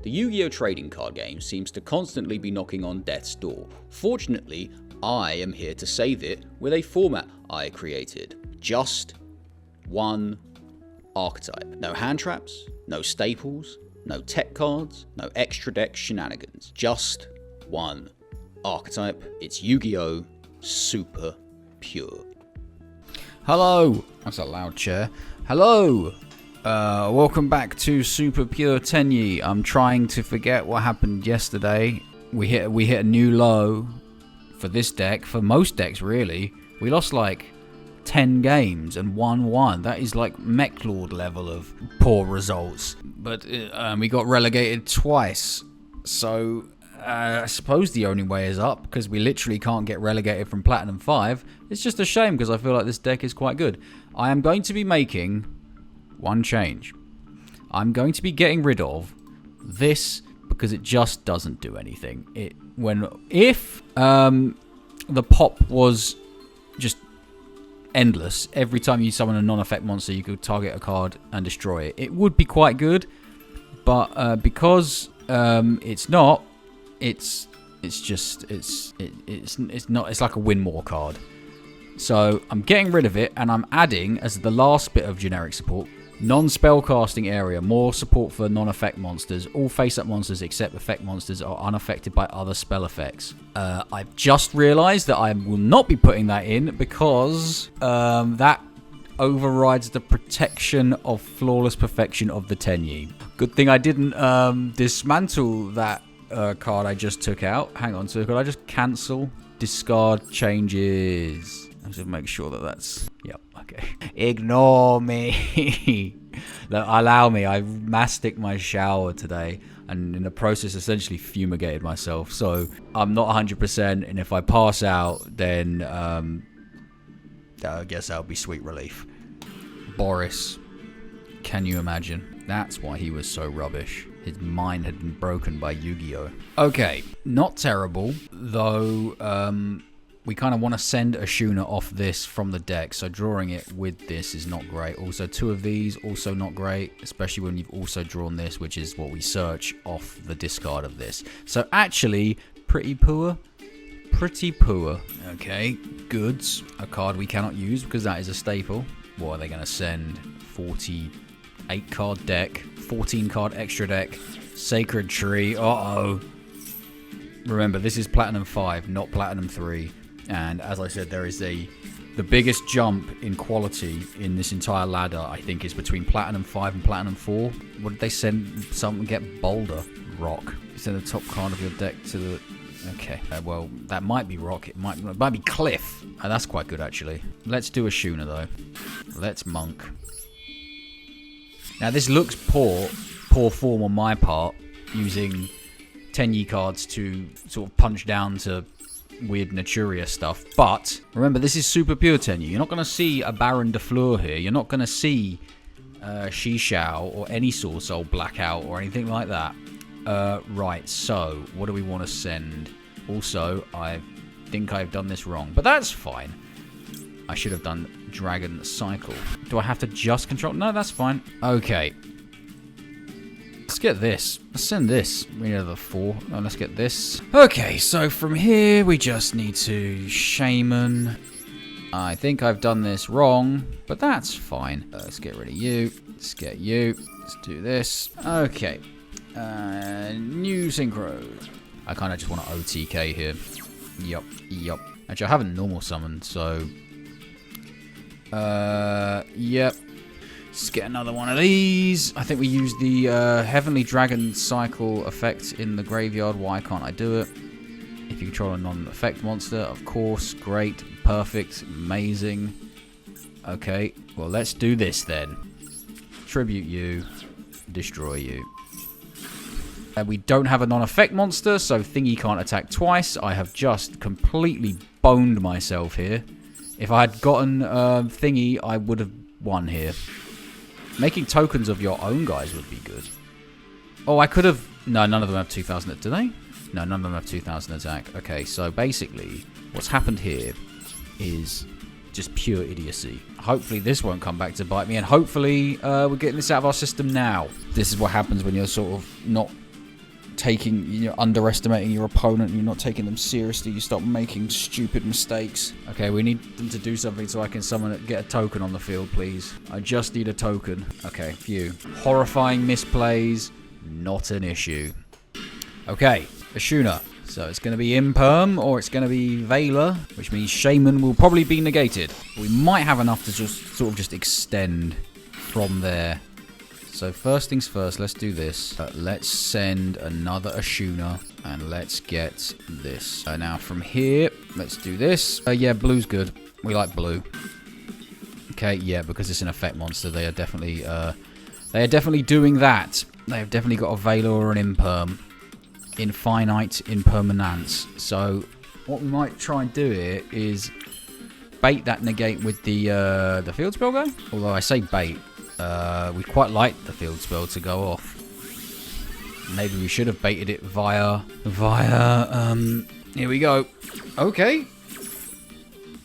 The Yu-Gi-Oh! Trading card game seems to constantly be knocking on death's door. Fortunately, I am here to save it with a format I created. Just one archetype. No hand traps, no staples, no tech cards, no extra deck shenanigans. Just one archetype. It's Yu-Gi-Oh! Super Pure. Hello! That's a loud chair. Hello! Welcome back to Super Pure Tenyi. I'm trying to forget what happened yesterday. We hit a new low for this deck, for most decks really. We lost like 10 games and won one. That is like Mech Lord level of poor results. But we got relegated twice. So I suppose the only way is up, because we literally can't get relegated from Platinum 5. It's just a shame because I feel like this deck is quite good. I am going to be making one change. I'm going to be getting rid of this because it just doesn't do anything. If the pop was just endless, every time you summon a non-effect monster you could target a card and destroy it, it would be quite good. But because it's not, it's not. It's like a win more card. So I'm getting rid of it, and I'm adding, as the last bit of generic support, non-spellcasting area, more support for non-effect monsters. All face-up monsters except effect monsters are unaffected by other spell effects. I've just realised that I will not be putting that in because that overrides the protection of flawless perfection of the Tenyi. Good thing I didn't dismantle that card I just took out. Hang on, so could I just cancel? Discard changes. I should make sure that that's... Yep, okay. Ignore me. Allow me. I mastic my shower today, and in the process essentially fumigated myself. So I'm not 100%, and if I pass out, then I guess that'll be sweet relief. Boris, can you imagine? That's why he was so rubbish. His mind had been broken by Yu-Gi-Oh! Okay, not terrible, though we kind of want to send a Shuna off this from the deck, so drawing it with this is not great. Also, two of these, also not great, especially when you've also drawn this, which is what we search off the discard of this. So actually, pretty poor. Pretty poor. Okay, goods, a card we cannot use because that is a staple. What are they going to send? 48 card deck, 14 card extra deck, Sacred Tree. Uh-oh. Remember, this is Platinum 5, not Platinum 3. And as I said, there is the biggest jump in quality in this entire ladder, I think, is between Platinum 5 and Platinum 4. What did they send? Something get Boulder. Rock. Send the top card of your deck to the... Okay, well, that might be Rock. It might be Cliff. That's quite good, actually. Let's do a Shuna, though. Let's Monk. Now, this looks poor form on my part, using Tenyi cards to sort of punch down to weird Naturia stuff. But remember, this is Super Pure Tenyi. You're not going to see a Baron de Fleur here. You're not going to see Shishao or any Soul Soul Blackout or anything like that. Right, so what do we want to send? Also, I think I've done this wrong, but that's fine. I should have done Dragon Cycle. Do I have to just control? No, that's fine. Okay. Let's get this. Let's send this. We need another 4. Oh, let's get this. Okay, so from here, we just need to Shaman. I think I've done this wrong, but that's fine. Let's get rid of you. Let's get you. Let's do this. Okay. New Synchro. I kind of just want to OTK here. Yup. Actually, I haven't normal summoned, so... Yep. Let's get another one of these. I think we use the Heavenly Dragon Cycle effect in the graveyard. Why can't I do it? If you control a non-effect monster, of course. Great. Perfect. Amazing. Okay. Well, let's do this then. Tribute you. Destroy you. We don't have a non-effect monster, so Thingy can't attack twice. I have just completely boned myself here. If I had gotten Thingy, I would have won here. Making tokens of your own guys would be good. Oh, I could have... No, none of them have 2,000... Do they? No, none of them have 2,000 attack. Okay, so basically, what's happened here is just pure idiocy. Hopefully this won't come back to bite me, and hopefully we're getting this out of our system now. This is what happens when you're sort of not you're underestimating your opponent, you're not taking them seriously, you stop making stupid mistakes. Okay, we need them to do something so I can summon it, get a token on the field, please. I just need a token. Okay, phew. Horrifying misplays, not an issue. Okay, Ashuna. So it's going to be Imperm or it's going to be Veiler, which means Shaman will probably be negated. We might have enough to just sort of just extend from there. So first things first, let's do this. Let's send another Ashuna and let's get this. Now from here, let's do this. Yeah, blue's good. We like blue. Okay, yeah, because it's an effect monster, they are definitely doing that. They have definitely got a Veiler or an Imperm. Infinite impermanence. So what we might try and do here is bait that negate with the field spell go. Although I say bait. We quite like the field spell to go off. Maybe we should have baited it via here we go. Okay.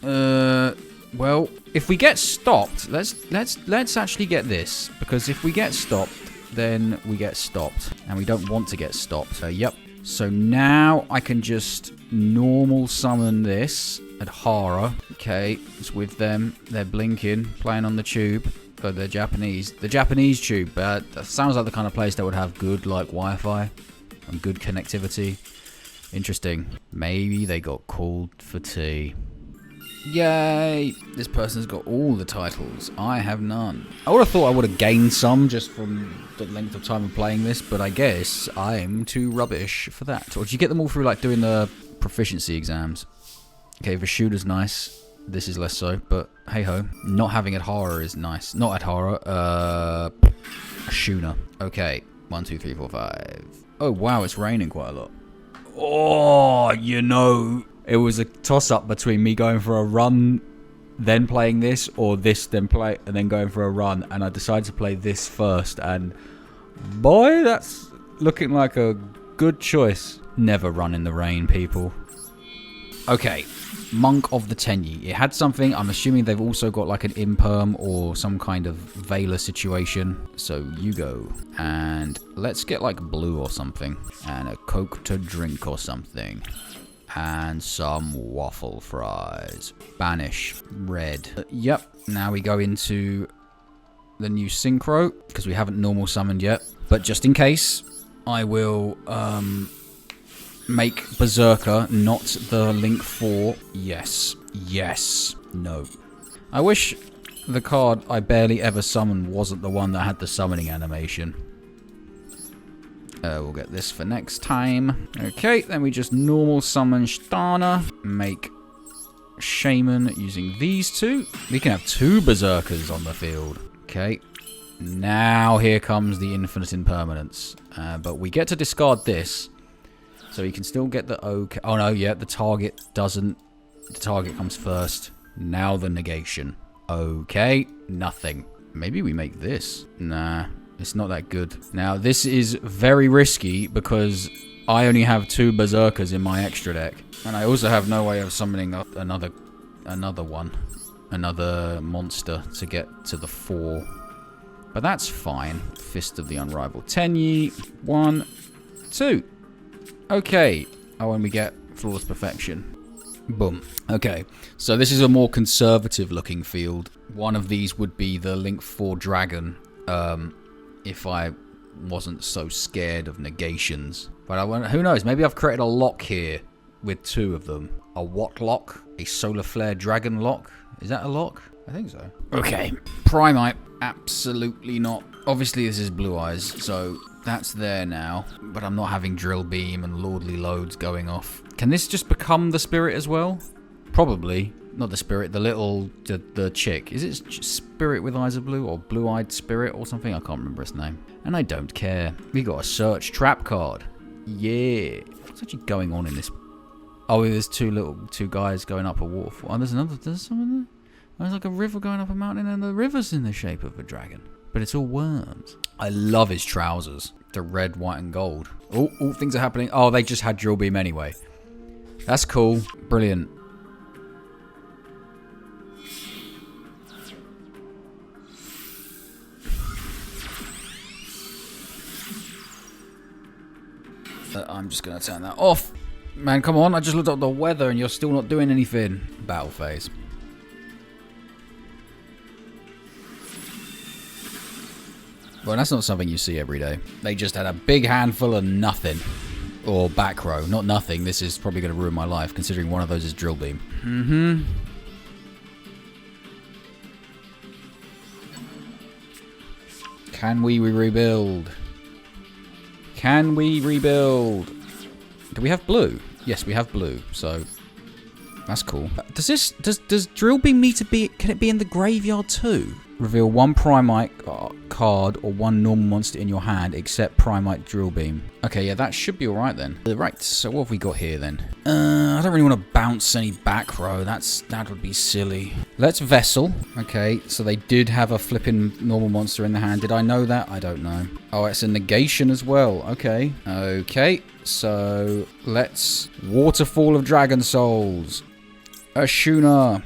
Well, if we get stopped, let's actually get this, because if we get stopped, then we get stopped, and we don't want to get stopped. Yep. So now I can just normal summon this Adhara. Okay, it's with them. They're blinking, playing on the tube. Oh, they're Japanese. The Japanese tube. That sounds like the kind of place that would have good like Wi-Fi and good connectivity. Interesting. Maybe they got called for tea. Yay! This person's got all the titles. I have none. I would have thought I would have gained some just from the length of time of playing this, but I guess I'm too rubbish for that. Or did you get them all through like doing the proficiency exams? Okay, Vashuda's nice. This is less so, but hey ho. Not having Adhara is nice. Not Adhara, Ashuna. Okay, 1, 2, 3, 4, 5. Oh wow, it's raining quite a lot. Oh, you know, it was a toss-up between me going for a run, then playing this, or this, then play, and then going for a run, and I decided to play this first, and boy, that's looking like a good choice. Never run in the rain, people. Okay. Monk of the Tenyi. It had something. I'm assuming they've also got like an Imperm or some kind of Veiler situation. So you go. And let's get like blue or something. And a Coke to drink or something. And some waffle fries. Banish. Red. Yep. Now we go into the new Synchro. Because we haven't normal summoned yet. But just in case, I will... make Berserker, not the Link 4. Yes. Yes. No. I wish the card I barely ever summoned wasn't the one that had the summoning animation. We'll get this for next time. Okay, then we just normal summon Shtana. Make Shaman using these two. We can have 2 Berserkers on the field. Okay. Now here comes the infinite impermanence. But we get to discard this. So you can still get the OK. Oh no, yeah, the target doesn't. The target comes first. Now the negation. Okay, nothing. Maybe we make this. Nah, it's not that good. Now this is very risky because I only have 2 Berserkers in my extra deck. And I also have no way of summoning up another monster to get to the 4. But that's fine. Fist of the Unrivaled Tenyi. 1, 2. Okay. Oh, and we get Flawless Perfection. Boom. Okay. So this is a more conservative looking field. One of these would be the Link 4 Dragon. If I wasn't so scared of negations. But who knows? Maybe I've created a lock here with 2 of them. A what lock? A Solar Flare Dragon lock? Is that a lock? I think so. Okay. Primite. Absolutely not. Obviously this is Blue Eyes, so... that's there now, but I'm not having Drill Beam and Lordly Loads going off. Can this just become the Spirit as well? Probably. Not the Spirit, the chick. Is it Spirit with Eyes of Blue or Blue-Eyed Spirit or something? I can't remember its name. And I don't care. We got a Search Trap card. Yeah. What's actually going on in this? Oh, there's two guys going up a waterfall. Oh, there's something there? There's like a river going up a mountain and the river's in the shape of a dragon. But it's all worms. I love his trousers. The red, white, and gold. Oh, things are happening. Oh, they just had Drill Beam anyway. That's cool. Brilliant. I'm just going to turn that off. Man, come on. I just looked up the weather and you're still not doing anything. Battle phase. Well, that's not something you see every day. They just had a big handful of nothing. Or back row. Not nothing. This is probably going to ruin my life, considering one of those is drill beam. Mm-hmm. Can we rebuild? Can we rebuild? Do we have blue? Yes, we have blue. So that's cool. Does drill beam need to be? Can it be in the graveyard too? Reveal one Primite card or one normal monster in your hand, except Primite drill beam. Okay, yeah, that should be all right then. Right. So what have we got here then? I don't really want to bounce any back row. That would be silly. Let's Vessel. Okay, so they did have a flipping normal monster in the hand. Did I know that? I don't know. Oh, it's a negation as well. Okay. Okay. So let's Waterfall of Dragon Souls. Ashuna.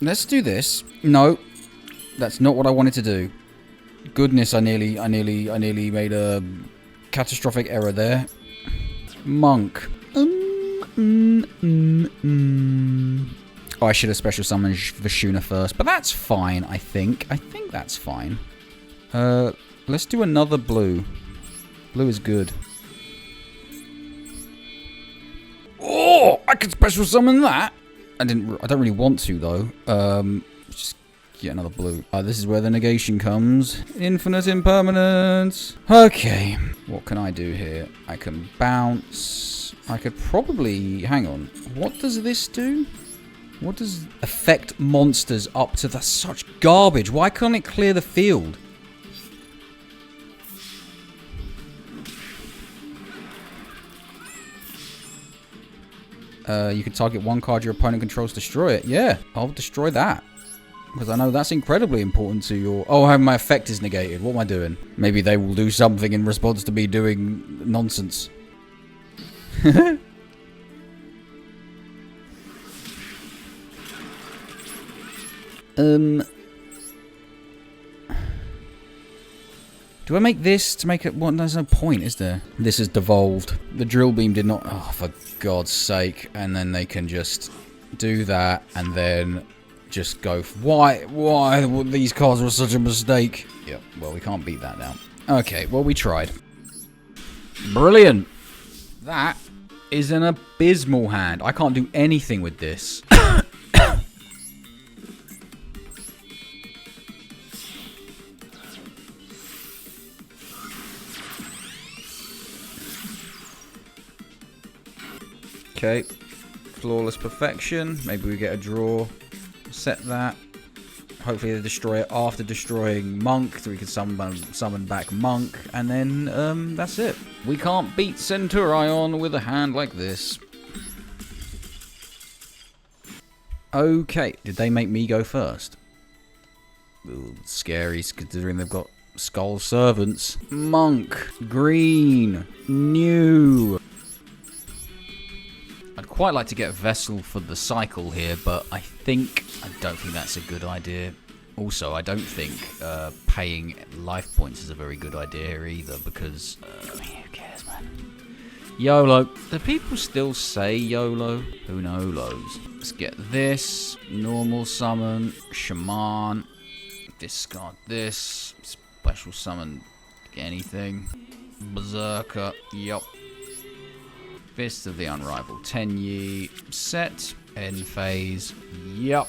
Let's do this. No, that's not what I wanted to do. Goodness, I nearly made a catastrophic error there. Monk. Oh, I should have special summoned Vashuna first, but that's fine, I think. I think that's fine. Let's do another blue. Blue is good. Oh, I could special summon that. I don't really want to though. Just get another blue. This is where the negation comes. Infinite impermanence. Okay. What can I do here? I can bounce. I could probably... Hang on. What does this do? What does affect monsters up to the such garbage? Why can't it clear the field? You can target one card your opponent controls, destroy it. Yeah, I'll destroy that. Because I know that's incredibly important to your... Oh, my effect is negated. What am I doing? Maybe they will do something in response to me doing nonsense. Do I make this to make it... What? There's no point, is there? This is devolved. The drill beam did not... Oh, for God's sake. And then they can just do that and then just go... Why these cards were such a mistake? Yep, well, we can't beat that now. Okay, well, we tried. Brilliant. That is an abysmal hand. I can't do anything with this. Okay, flawless perfection. Maybe we get a draw. Set that. Hopefully they destroy it after destroying Monk, so we can summon back Monk, and then that's it. We can't beat Centurion with a hand like this. Okay, did they make me go first? Ooh, scary, considering they've got Skull Servants. Monk, green, new. I'd quite like to get a Vessel for the cycle here, but I don't think that's a good idea. Also, I don't think paying life points is a very good idea here either, because who cares, man? YOLO. Do people still say YOLO? Who knows? Let's get this. Normal summon. Shaman. Discard this. Special summon anything. Berserker. Yup. Fist of the Unrivaled Tenyi. Set. End phase. Yup.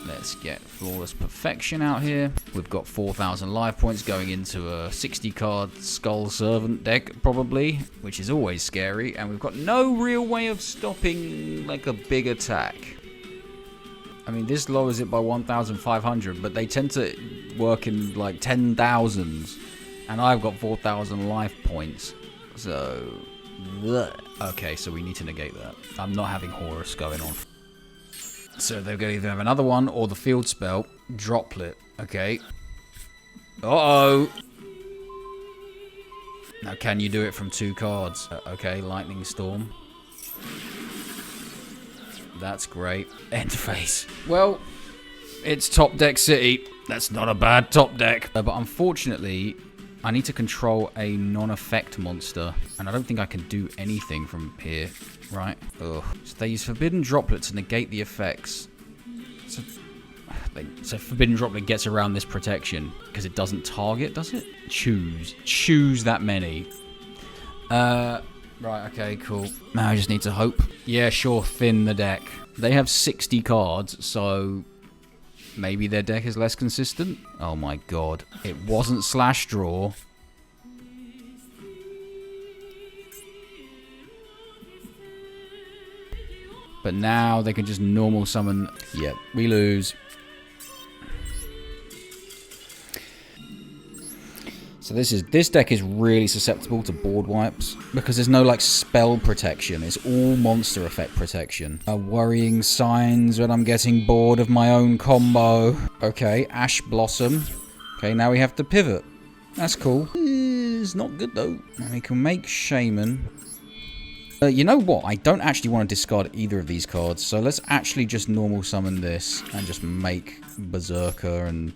Let's get Flawless Perfection out here. We've got 4,000 life points going into a 60-card Skull Servant deck, probably, which is always scary. And we've got no real way of stopping, like, a big attack. I mean, this lowers it by 1,500, but they tend to work in, like, 10,000s. And I've got 4,000 life points. So... bleh. Okay, so we need to negate that. I'm not having Horus going on. So they're going to either have another one or the field spell. Droplet. Okay. Uh-oh. Now, can you do it from 2 cards? Okay, Lightning Storm. That's great. End phase. Well, It's top deck city. That's not a bad top deck. But unfortunately, I need to control a non-effect monster. And I don't think I can do anything from here, right? Ugh. So they use Forbidden Droplet to negate the effects. So Forbidden Droplet gets around this protection because it doesn't target, does it? Choose that many. Right, okay, cool. Now I just need to hope. Yeah, sure, thin the deck. They have 60 cards, so maybe their deck is less consistent. Oh my god. It wasn't Slash Draw. But now they can just normal summon. Yeah, we lose. So this deck is really susceptible to board wipes because there's no like spell protection. It's all monster effect protection. Worrying signs when I'm getting bored of my own combo. Okay, Ash Blossom. Okay, now we have to pivot. That's cool. It's not good though. We can make Shaman. You know what? I don't actually want to discard either of these cards. So let's actually just normal summon this and just make Berserker and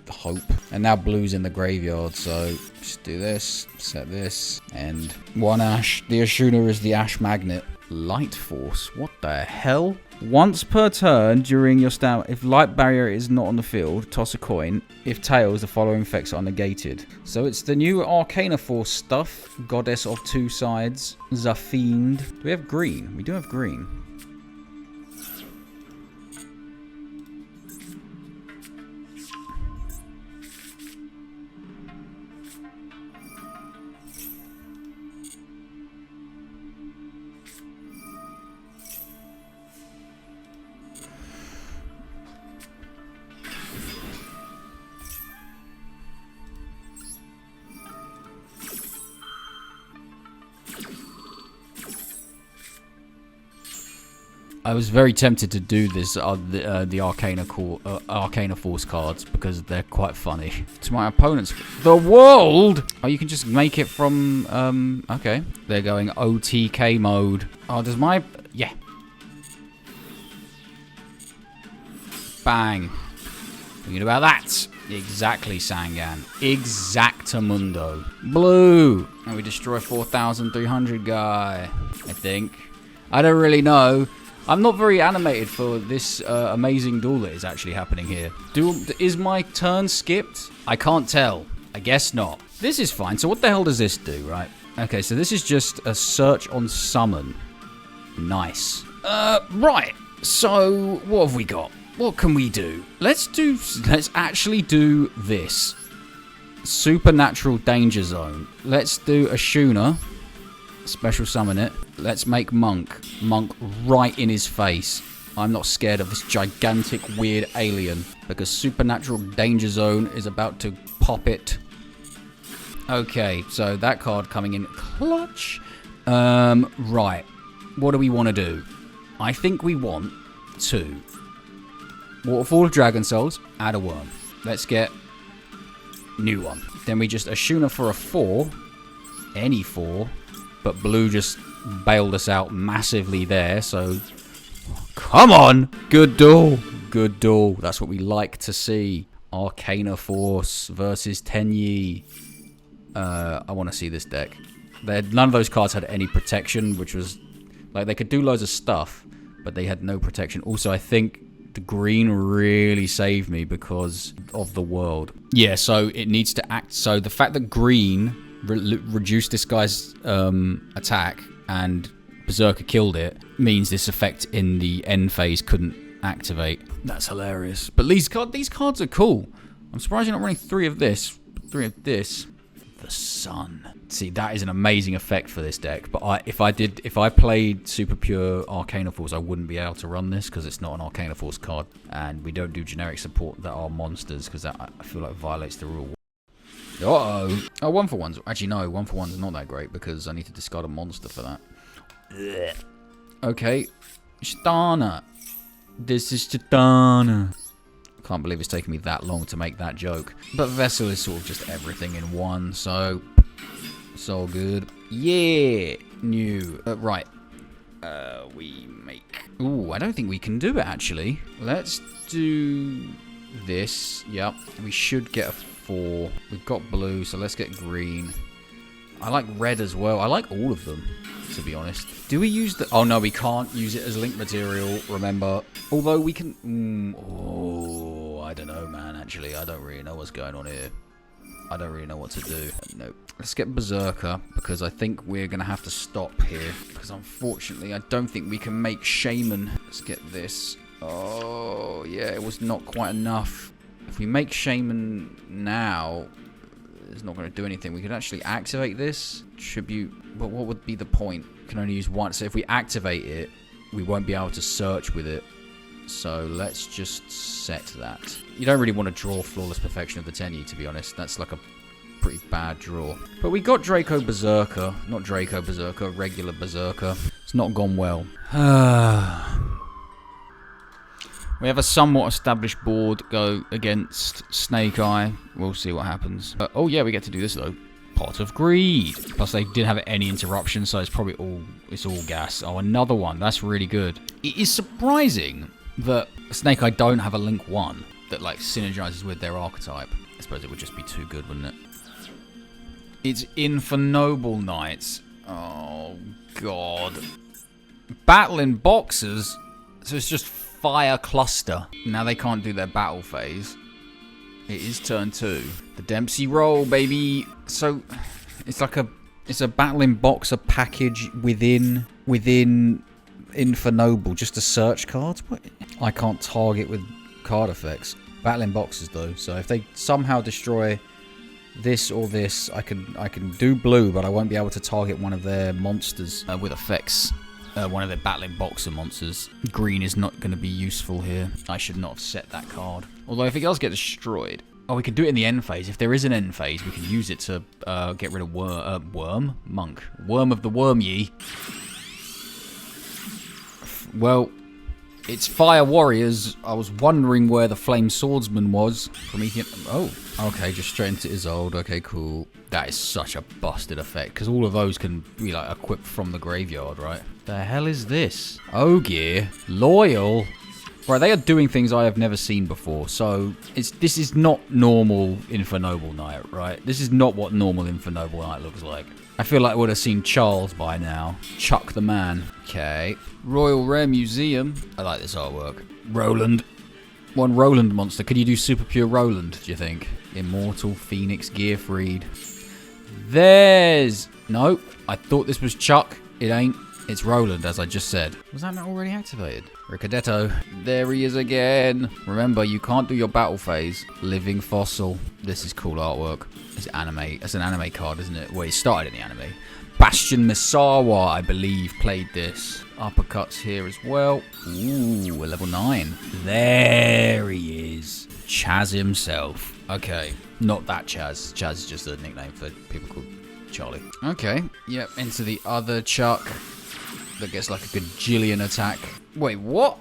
hope. And now blue's in the graveyard, so just do this, set this, and one Ash. The Ashuna is the Ash Magnet. Light Force, what the hell? Once per turn during your stand, if Light Barrier is not on the field, toss a coin. If tails, the following effects are negated. So it's the new Arcana Force stuff. Goddess of Two Sides. Zafiend. Do we have green? We do have green. I was very tempted to do this, the Arcana Force cards, because they're quite funny. To my opponents, the world! Oh, you can just make it from, okay. They're going OTK mode. Oh, does my, yeah. Bang. Thinking about that. Exactly, Sangan. Exactamundo. Blue. And we destroy 4,300 guy, I think. I don't really know. I'm not very animated for this amazing duel that is actually happening here. Is my turn skipped? I can't tell. I guess not. This is fine. So what the hell does this do, right? Okay, so this is just a search on summon. Nice. Right. So what have we got? What can we do? Let's actually do this. Supernatural Danger Zone. Let's do Ashuna. Special summon it. Let's make Monk. Monk right in his face. I'm not scared of this gigantic weird alien because Supernatural Danger Zone is about to pop it. Okay, so that card coming in clutch. Right. What do we want to do? I think we want to Waterfall of Dragon Souls, add a worm. Let's get new one. Then we just Ashuna for a 4. Any 4. But blue just bailed us out massively there, so come on! Good duel. Good duel. That's what we like to see. Arcana Force versus Tenyi. I want to see this deck. None of those cards had any protection, which was like they could do loads of stuff, but they had no protection. Also, I think the green really saved me because of the world. Yeah, so it needs to act. So the fact that green reduced this guy's attack and Berserker killed it means this effect in the end phase couldn't activate. That's hilarious. But these cards are cool. I'm surprised you're not running 3 of this. 3 of this. The sun. See, that is an amazing effect for this deck. But if I played Super Pure Arcana Force, I wouldn't be able to run this because it's not an Arcana Force card, and we don't do generic support that are monsters because that I feel like violates the rule. Uh-oh. Oh, 1-for-1s. Actually, no, 1-for-1s are not that great because I need to discard a monster for that. Ugh. Okay. Chitana. This is Chitana. Can't believe it's taken me that long to make that joke. But Vessel is sort of just everything in one, so it's all good. Yeah! New. Right. We make... Ooh, I don't think we can do it, actually. Let's do this. Yep. We should get a 4. We've got blue, so let's get green. I like red as well. I like all of them, to be honest. Do we use the... Oh, no, we can't use it as link material, remember. Although we can... Oh, I don't know, man. Actually, I don't really know what's going on here. I don't really know what to do. Nope. Let's get Berserker, because I think we're going to have to stop here. Because unfortunately, I don't think we can make Shaman. Let's get this. Oh, yeah, it was not quite enough. If we make Shaman now, it's not going to do anything. We could actually activate this. Tribute. But what would be the point? We can only use one. So if we activate it, we won't be able to search with it. So let's just set that. You don't really want to draw Flawless Perfection of the Tenyi, to be honest. That's like a pretty bad draw. But we got Draco Berserker. Not Draco Berserker, regular Berserker. It's not gone well. We have a somewhat established board go against Snake Eye. We'll see what happens. Oh yeah, we get to do this though. Pot of Greed. Plus they didn't have any interruption, so it's probably all gas. Oh, another one. That's really good. It is surprising that Snake Eye don't have a Link 1 that like synergizes with their archetype. I suppose it would just be too good, wouldn't it? It's Infernoble Knights. Oh god. Battling Boxers. So it's just Fire Cluster. Now they can't do their battle phase. It is turn 2. The Dempsey roll, baby. So it's like it's a Battling Boxer package within Infernoble, just a search card. What? I can't target with card effects. Battling Boxers though, so if they somehow destroy this or this, I can do blue, but I won't be able to target one of their monsters with effects. One of their Battling Boxer monsters. Green is not going to be useful here. I should not have set that card. Although if it does get destroyed... Oh, we can do it in the end phase. If there is an end phase, we can use it to get rid of Worm? Monk. Worm of the Worm-Ye. Well, it's Fire Warriors. I was wondering where the Flame Swordsman was. Promethean... Oh, okay, just straight into Isolde. Okay, cool. That is such a busted effect, because all of those can be, like, equipped from the graveyard, right? The hell is this? Ogier. Loyal. Right, they are doing things I have never seen before, so this is not normal Infernoble Knight, right? This is not what normal Infernoble Knight looks like. I feel like I would have seen Charles by now. Chuck the man. Okay. Royal Rare Museum. I like this artwork. Roland. One Roland monster. Could you do Super Pure Roland, do you think? Immortal Phoenix Gearfried. There's... No, I thought this was Chuck. It ain't. It's Roland, as I just said. Was that not already activated? Ricardetto. There he is again. Remember, you can't do your battle phase. Living Fossil. This is cool artwork. It's anime. It's an anime card, isn't it? Well, it started in the anime. Bastion Misawa, I believe, played this. Uppercuts here as well. Ooh, a level 9. There he is. Chaz himself. Okay. Not that Chaz. Chaz is just a nickname for people called Charlie. Okay. Yep, into the other Chuck. That gets like a gajillion attack. Wait, what?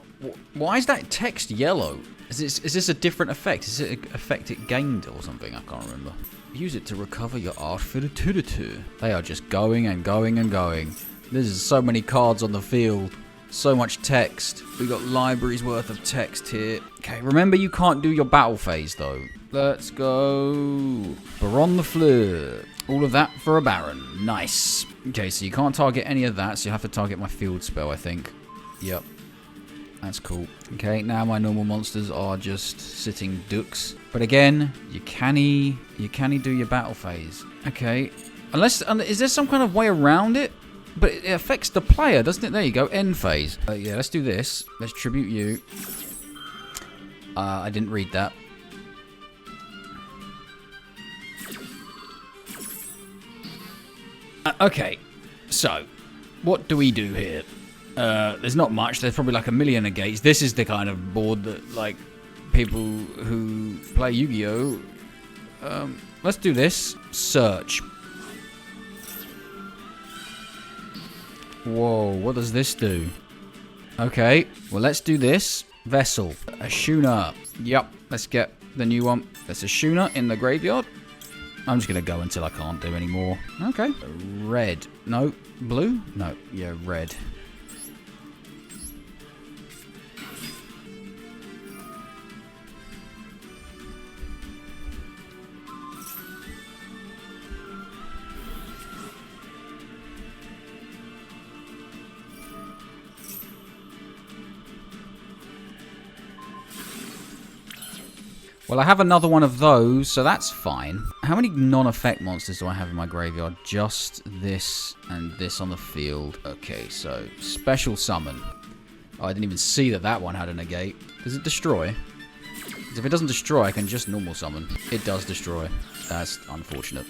Why is that text yellow? Is this a different effect? Is it an effect it gained or something? I can't remember. Use it to recover your art for the tutor. They are just going and going and going. There's so many cards on the field. So much text. We got libraries worth of text here. Okay, remember you can't do your battle phase though. Let's go. Baron the Fleur. All of that for a Baron. Nice. Okay, so you can't target any of that, so you have to target my field spell, I think. Yep. That's cool. Okay, now my normal monsters are just sitting ducks. But again, you canny do your battle phase. Okay. Is there some kind of way around it? But it affects the player, doesn't it? There you go, end phase. Yeah, let's do this. Let's tribute you. I didn't read that. Okay, so what do we do here? There's not much. There's probably like a million negates. This is the kind of board that like people who play Yu-Gi-Oh! Let's do this. Search. Whoa, what does this do? Okay, well let's do this. Vessel. Ashuna. Yep, let's get the new one. There's Ashuna in the graveyard. I'm just going to go until I can't do any more. Okay. Red. No. Blue? No. Yeah, red. Well, I have another one of those, so that's fine. How many non-effect monsters do I have in my graveyard? Just this and this on the field. Okay, so special summon. Oh, I didn't even see that that one had a negate. Does it destroy? Because if it doesn't destroy, I can just normal summon. It does destroy. That's unfortunate.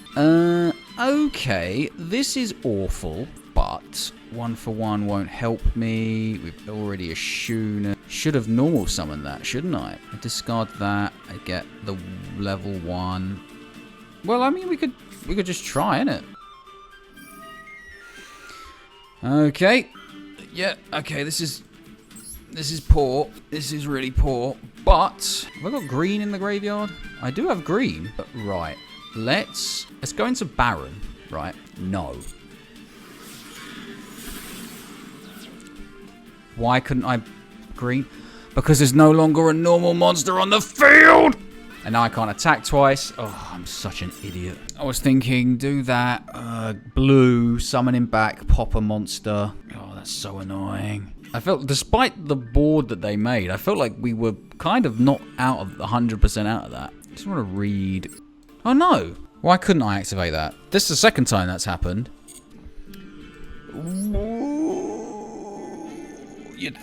Okay. This is awful, but 1-for-1 won't help me. We've already a Shuna. Should have normal summoned that, shouldn't I? I discard that. I get the level 1. Well, I mean, we could just try, innit? Okay. Yeah, okay, this is poor. This is really poor. But have I got green in the graveyard? I do have green. But right. Let's go into Baron. Right. No. Why couldn't I green? Because there's no longer a normal monster on the field. And now I can't attack twice. Oh, I'm such an idiot. I was thinking, do that. Blue, summon him back, pop a monster. Oh, that's so annoying. I felt, despite the board that they made, I felt like we were kind of not out of 100% out of that. I just want to read. Oh no! Why couldn't I activate that? This is the second time that's happened. You'd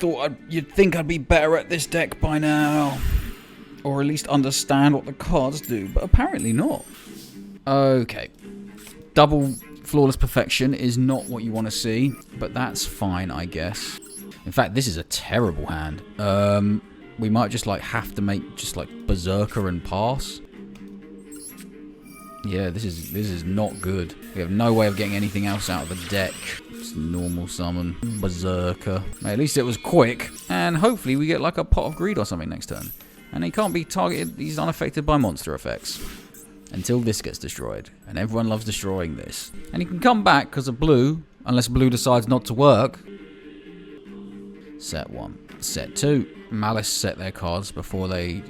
think I'd be better at this deck by now, or at least understand what the cards do, but apparently not. Okay, double flawless perfection is not what you want to see, but that's fine, I guess. In fact, this is a terrible hand. We might just like have to make just like Berserker and pass. Yeah, this is not good. We have no way of getting anything else out of the deck. Just normal summon. Berserker. At least it was quick. And hopefully we get like a Pot of Greed or something next turn. And he can't be targeted. He's unaffected by monster effects. Until this gets destroyed. And everyone loves destroying this. And he can come back because of blue. Unless blue decides not to work. Set 1. Set 2. Malice set their cards before they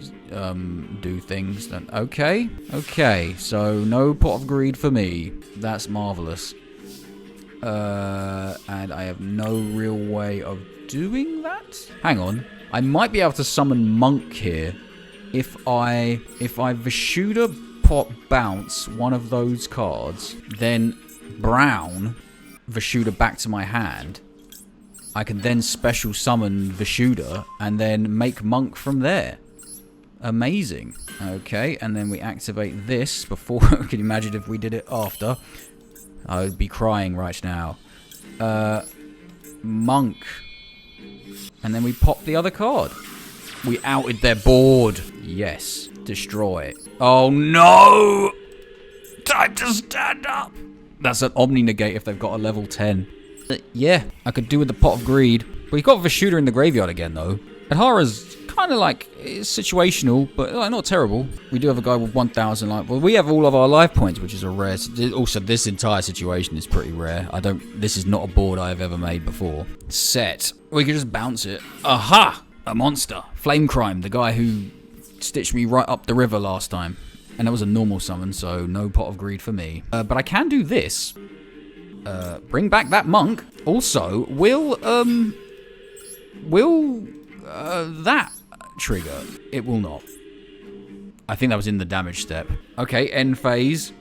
do things. Then okay. Okay. So no Pot of Greed for me. That's marvelous. And I have no real way of doing that. Hang on. I might be able to summon Monk here if I Vishuda Pot bounce one of those cards, then Brown Vishuda back to my hand. I can then special summon Vishuda and then make Monk from there. Amazing. Okay, and then we activate this before. Can you imagine if we did it after? I would be crying right now. Monk. And then we pop the other card. We outed their board. Yes. Destroy. Oh no! Time to stand up. That's an Omni Negate if they've got a level 10. Yeah, I could do with the Pot of Greed. But we've got Vishuda in the graveyard again, though. Adhara's kind of like, it's situational, but like, not terrible. We do have a guy with 1,000 life. Well, we have all of our life points, which is a rare. Also, this entire situation is pretty rare. This is not a board I have ever made before. Set. We could just bounce it. Aha! A monster. Flame Crime, the guy who stitched me right up the river last time. And that was a normal summon, so no Pot of Greed for me. But I can do this. Bring back that monk. Also, will that trigger? It will not. I think that was in the damage step. Okay, end phase.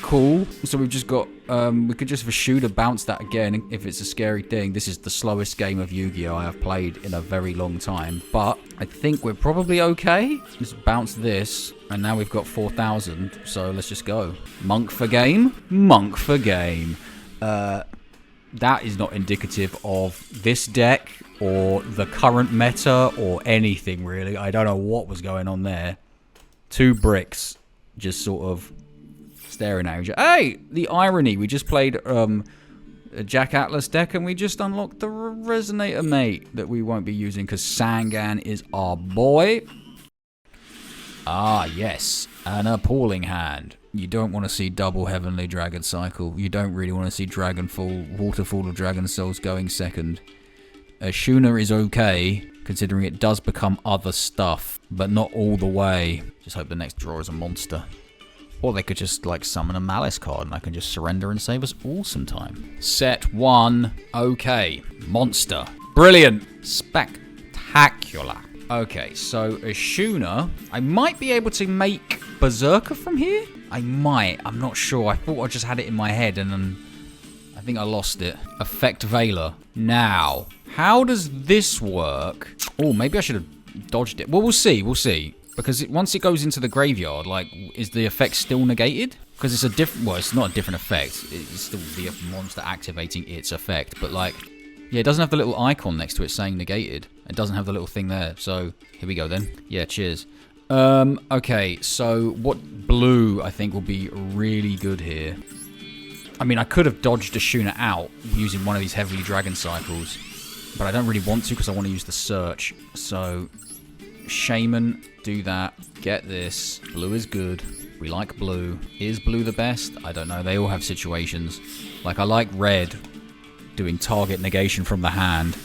Cool. So we've just got, we could just Vishuda bounce that again if it's a scary thing. This is the slowest game of Yu-Gi-Oh! I have played in a very long time. But I think we're probably okay. Just bounce this. And now we've got 4,000. So let's just go. Monk for game. Monk for game. That is not indicative of this deck or the current meta or anything really. I don't know what was going on there. 2 bricks just sort of staring at each other. Hey, the irony. We just played a Jack Atlas deck and we just unlocked the Resonator Mate that we won't be using because Sangan is our boy. Ah, yes. An appalling hand. You don't want to see double Heavenly Dragon Cycle. You don't really want to see Dragonfall, Waterfall of Dragon Souls going second. Shuna is okay, considering it does become other stuff, but not all the way. Just hope the next draw is a monster. Or they could just, like, summon a Malice card and I can just surrender and save us all some time. Set 1. Okay. Monster. Brilliant. Spectacular. Okay, so Ashuna. I might be able to make Berserker from here. I might. I'm not sure. I thought I just had it in my head and then I think I lost it. Effect Veiler. Now, how does this work? Oh, maybe I should have dodged it. Well, we'll see. We'll see. Because once it goes into the graveyard, like, is the effect still negated? Because it's a different... Well, it's not a different effect. It's still the monster activating its effect. But, like... Yeah, it doesn't have the little icon next to it saying negated. It doesn't have the little thing there. So, here we go then. Yeah, cheers. Okay, so what blue I think will be really good here. I mean, I could have dodged Ashuna out using one of these heavily dragon cycles. But I don't really want to because I want to use the search. So, Shaman, do that. Get this. Blue is good. We like blue. Is blue the best? I don't know. They all have situations. Like, I like red. Doing target negation from the hand.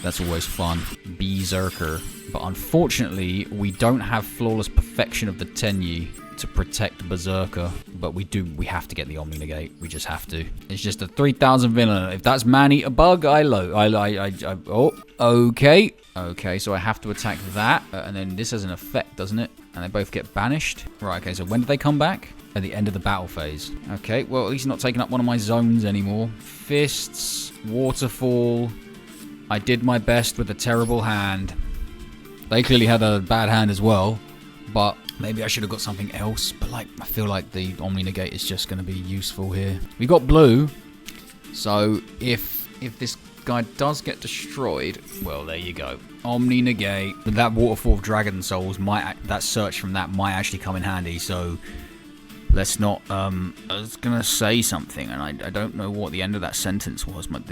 That's always fun. Berserker. But unfortunately, we don't have Flawless Perfection of the Tenyi to protect Berserker. But we have to get the Omni Negate. We just have to. It's just a 3000 villain. If that's Man-Eater Bug, oh, okay. Okay, so I have to attack that. And then this has an effect, doesn't it? And they both get banished. Right, okay, so when do they come back? At the end of the battle phase. Okay, well, at least not taking up one of my zones anymore. Fists, Waterfall. I did my best with a terrible hand. They clearly had a bad hand as well. But maybe I should have got something else. But, like, I feel like the Omni Negate is just going to be useful here. We got blue. So, if this guy does get destroyed, well, there you go. Omni Negate. With that Waterfall of Dragon Souls, that search from that might actually come in handy. So... Let's not, I was going to say something, and I don't know what the end of that sentence was, but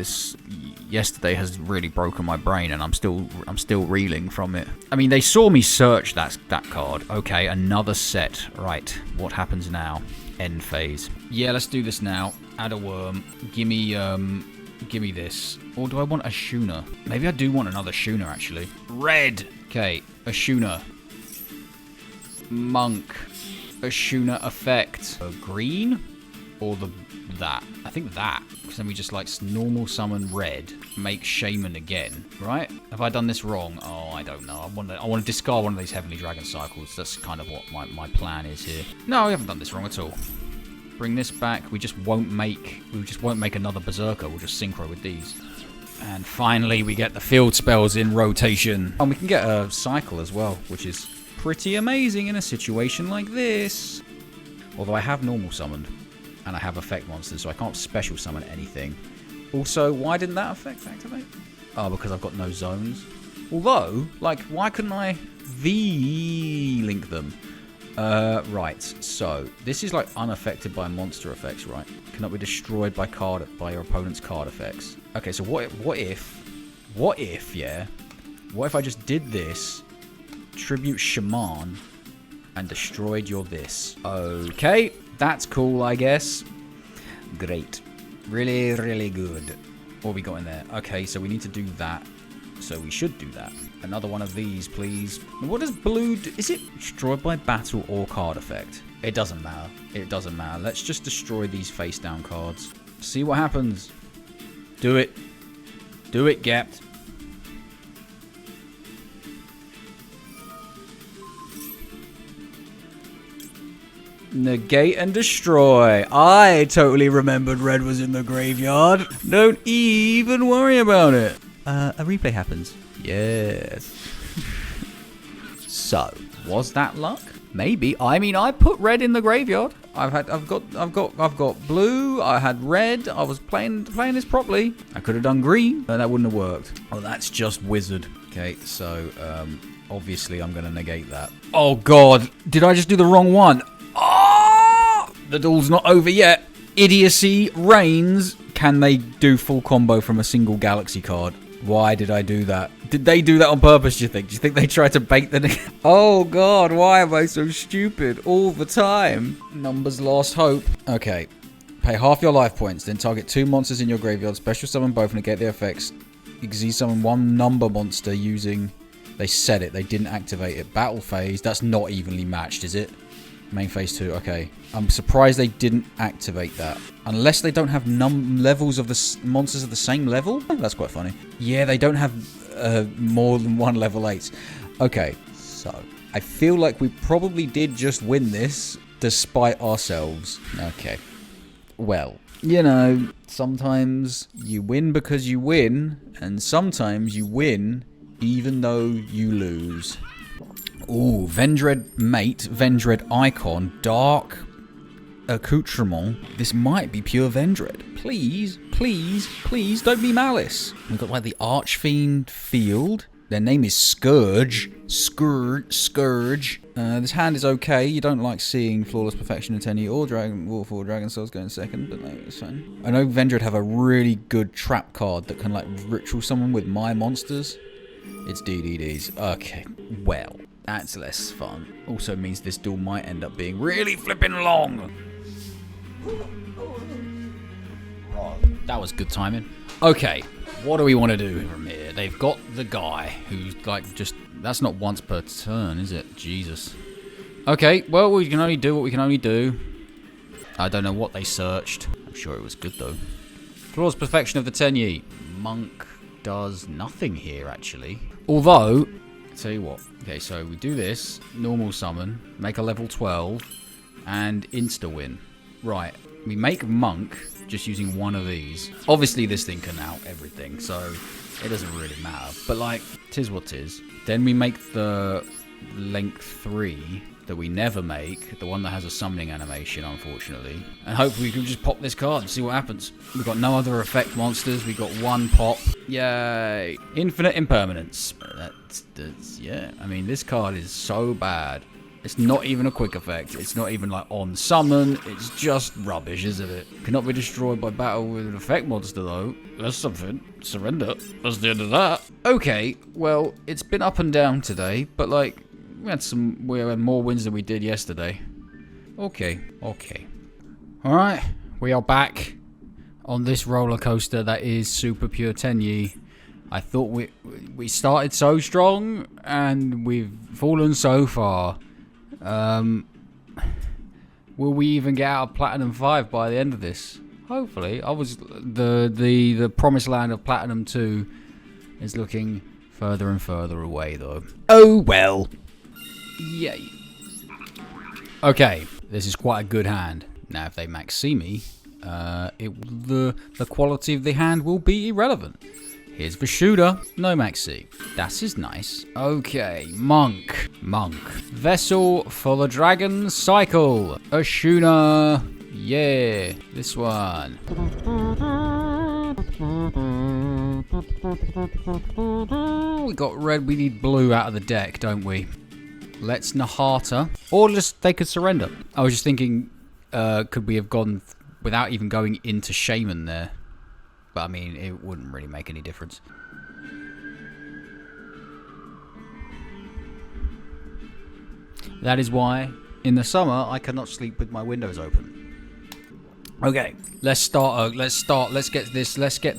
yesterday has really broken my brain, and I'm still reeling from it. I mean, they saw me search that card. Okay, another set. Right, what happens now? End phase. Yeah, let's do this now. Add a worm. Gimme this. Or do I want a Ashuna? Maybe I do want another Ashuna, actually. Red. Okay, Ashuna. Monk. Ashuna effect. Green? Or that? I think that. Because then we just like normal summon red. Make Shaman again. Right? Have I done this wrong? Oh, I don't know. I want to discard one of these Heavenly Dragon Cycles. That's kind of what my plan is here. No, we haven't done this wrong at all. Bring this back. We just won't make another Berserker. We'll just synchro with these. And finally, we get the field spells in rotation. And we can get a cycle as well, which is pretty amazing in a situation like this. Although I have normal summoned and I have effect monsters, so I can't special summon anything. Also, why didn't that effect activate? Oh, because I've got no zones. Although, like, why couldn't I V-link them? Right, so this is like unaffected by monster effects, right? Cannot be destroyed by your opponent's card effects. Okay, so what if, yeah? What if I just did this? Tribute Shaman and destroyed your this. Okay, that's cool, I guess. Great. Really, really good. What we got in there? Okay, so we need to do that. So we should do that. Another one of these, please. What does blue do? Is it destroyed by battle or card effect? It doesn't matter. It doesn't matter. Let's just destroy these face down cards. See what happens. Do it. Do it, Gept. Negate and destroy. I totally remembered red was in the graveyard. Don't even worry about it. A replay happens. Yes. So, was that luck? Maybe. I mean, I put red in the graveyard. I've got blue. I had red. I was playing this properly. I could have done green, but that wouldn't have worked. Oh, that's just wizard. Okay, so obviously I'm gonna negate that. Oh God, did I just do the wrong one? Oh, the duel's not over yet. Idiocy reigns. Can they do full combo from a single galaxy card? Why did I do that? Did they do that on purpose, do you think? Do you think they tried to bait the... Oh, God, why am I so stupid all the time? Numbers lost hope. Okay. Pay half your life points, then target 2 monsters in your graveyard. Special summon both, negate their effects. Exceed summon 1 number monster using... They said it. They didn't activate it. Battle phase. That's not evenly matched, is it? Main phase 2. Okay. I'm surprised they didn't activate that. Unless they don't have levels of the monsters of the same level? That's quite funny. Yeah, they don't have more than 1 level 8. Okay, so I feel like we probably did just win this despite ourselves. Okay. Well, you know, sometimes you win because you win, and sometimes you win even though you lose. Ooh, Vendread Mate, Vendread Icon, Dark Accoutrement. This might be pure Vendread. Please, please, please don't be Malice. We've got like the Archfiend Field. Their name is Scourge. Scourge. This hand is okay. You don't like seeing Flawless Perfection of Tenyi or Waterfall Dragon Souls going second, but no, it's fine. I know Vendread have a really good trap card that can like ritual someone with my monsters. It's DDDs. Okay, well, that's less fun. Also means this duel might end up being really flipping long. That was good timing. Okay, what do we want to do from here? They've got the guy who's like just... That's not once per turn, is it? Jesus. Okay, well, we can only do what we can only do. I don't know what they searched. I'm sure it was good, though. Flawless Perfection of the Tenyi. Monk does nothing here, actually. Although, I'll tell you what. Okay, so we do this. Normal summon. Make a level 12. And insta-win. Right. We make Monk just using one of these. Obviously, this thing can out everything, so it doesn't really matter. But, like, tis what tis. Then we make the length 3 that we never make. The one that has a summoning animation, unfortunately. And hopefully we can just pop this card and see what happens. We've got no other effect monsters. We've got one pop. Yay. Infinite Impermanence. That's yeah. I mean, this card is so bad. It's not even a quick effect. It's not even like on summon. It's just rubbish, isn't it? Cannot be destroyed by battle with an effect monster, though. That's something. Surrender. That's the end of that. Okay, well, it's been up and down today, but like, we had more wins than we did yesterday. Okay. Alright, we are back on this roller coaster that is Super Pure Tenyi. I thought we started so strong, and we've fallen so far. Will we even get out of Platinum 5 by the end of this? Hopefully. I was the promised land of Platinum 2 is looking further and further away, though. Oh well. Yay. Okay, this is quite a good hand. Now, if they max see me, the quality of the hand will be irrelevant. Here's the shooter. No maxi. That is nice. Okay, Monk. Vessel for the Dragon Cycle. Ashuna. Yeah, this one. We got red, we need blue out of the deck, don't we? Let's Nahata. Or just, they could surrender. I was just thinking, could we have gone without even going into Shaman there? But I mean, it wouldn't really make any difference. That is why, in the summer, I cannot sleep with my windows open. Okay, let's get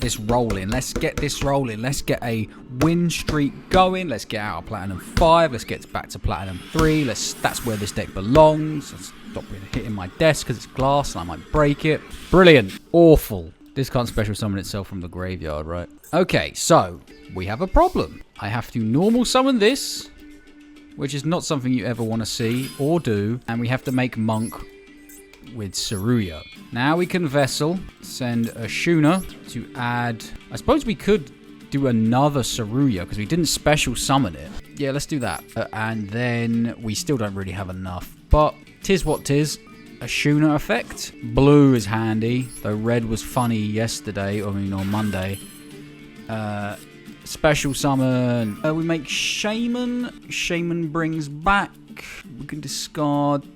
this rolling. Let's get a win streak going. Let's get out of Platinum 5. Let's get back to Platinum 3. That's where this deck belongs. Let's stop hitting my desk because it's glass and I might break it. Brilliant. Awful. This can't special summon itself from the graveyard, right? Okay, so we have a problem. I have to normal summon this, which is not something you ever want to see or do. And we have to make Monk with Saruya. Now we can Vessel, send a Shuna to add... I suppose we could do another Saruya because we didn't special summon it. Yeah, let's do that. And then we still don't really have enough. But tis what tis. A Shuna effect. Blue is handy, though red was funny yesterday, on Monday. Special summon. We make Shaman. Shaman brings back. We can discard.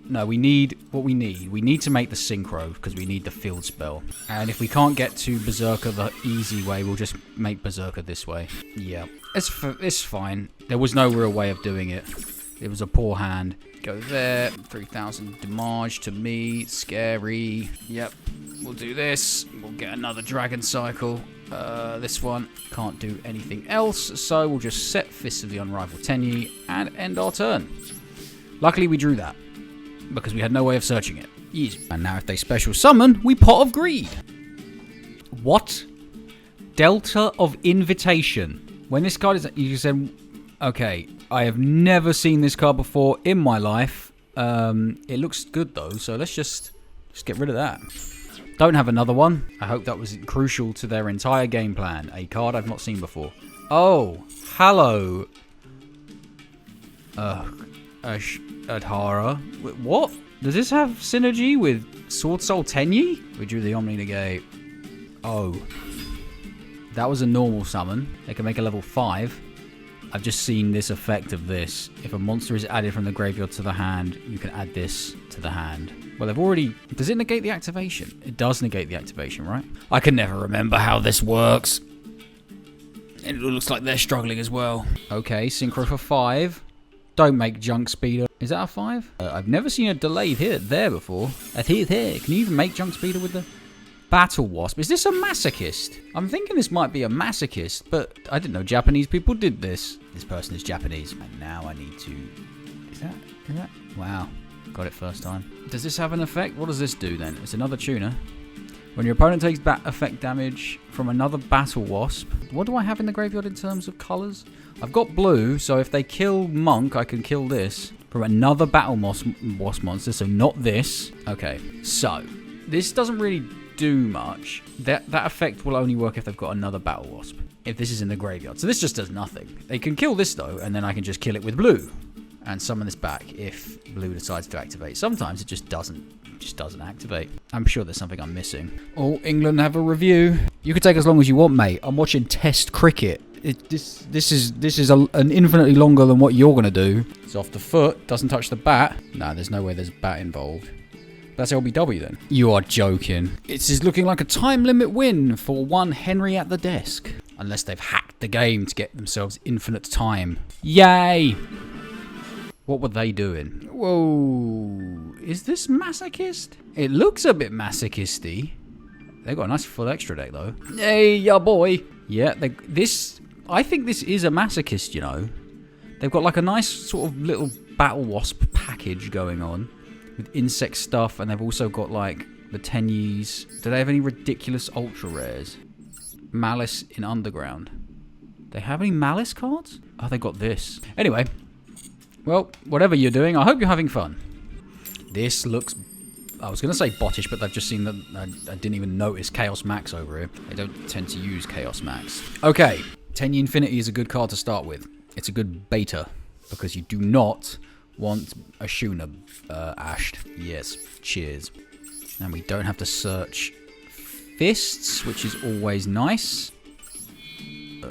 No, we need what we need. We need to make the Synchro, because we need the field spell. And if we can't get to Berserker the easy way, we'll just make Berserker this way. Yeah, it's fine. There was no real way of doing it. It was a poor hand. Go there. 3,000 damage to me. Scary. Yep. We'll do this. We'll get another Dragon Cycle. This one. Can't do anything else. So we'll just set Fists of the Unrivaled Tenyi and end our turn. Luckily we drew that, because we had no way of searching it. Easy. And now if they special summon, we Pot of Greed. What? Delta of Invitation. When this card is... You said... Okay, I have never seen this card before in my life. It looks good though, so let's just get rid of that. Don't have another one. I hope that was crucial to their entire game plan. A card I've not seen before. Oh, hello. Adhara. What? Does this have synergy with Sword Soul Tenyi? We drew the Omni Negate. Oh. That was a normal summon. They can make a level 5. I've just seen this effect of this. If a monster is added from the graveyard to the hand, you can add this to the hand. Well, they've already... Does it negate the activation? It does negate the activation, right? I can never remember how this works. It looks like they're struggling as well. Okay, Synchro for 5. Don't make Junk Speeder. Is that a 5? I've never seen a delayed hit there before. A hit here. Can you even make Junk Speeder with the... Battle Wasp. Is this a masochist? I'm thinking this might be a masochist, but I didn't know Japanese people did this. This person is Japanese. And now I need to... Is that? Wow. Got it first time. Does this have an effect? What does this do then? It's another tuner. When your opponent takes effect damage from another Battle Wasp. What do I have in the graveyard in terms of colours? I've got blue, so if they kill Monk, I can kill this. From another Battle Wasp monster, so not this. Okay, so... This doesn't really... do much. That effect will only work if they've got another Battle Wasp. If this is in the graveyard. So this just does nothing. They can kill this though, and then I can just kill it with blue. And summon this back if blue decides to activate. Sometimes it just doesn't activate. I'm sure there's something I'm missing. Oh, England have a review. You can take as long as you want, mate. I'm watching Test cricket. This is an infinitely longer than what you're gonna do. It's off the foot, doesn't touch the bat. No, there's no way there's bat involved. That's LBW then. You are joking. It's looking like a time limit win for one Henry at the desk. Unless they've hacked the game to get themselves infinite time. Yay! What were they doing? Whoa. Is this masochist? It looks a bit masochisty. They've got a nice full extra deck though. Hey, ya boy. Yeah, I think this is a masochist, you know. They've got like a nice sort of little Battle Wasp package going on. With insect stuff, and they've also got like the Tenyis. Do they have any ridiculous ultra rares? Malice in Underground. They have any Malice cards? Oh, they got this. Anyway, well, whatever you're doing, I hope you're having fun. This looks... I was going to say bottish, but I've just seen that I didn't even notice Chaos Max over here. I don't tend to use Chaos Max. Okay, Tenyi Infinity is a good card to start with. It's a good beta, because you do not... want a Shuna ashed. Yes, cheers. And we don't have to search fists, which is always nice.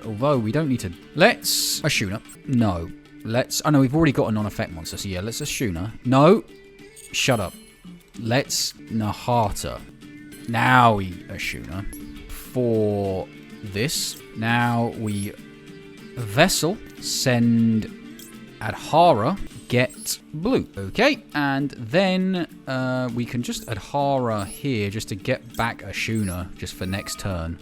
Although we don't need to... Let's... Ashuna. No. Let's... Oh no, we've already got a non-effect monster, so yeah, let's Ashuna. No. Shut up. Let's Nahata. Now we Ashuna. For this. Now we... Vessel. Send... Adhara, get blue. Okay, and then we can just Adhara here just to get back Ashuna just for next turn.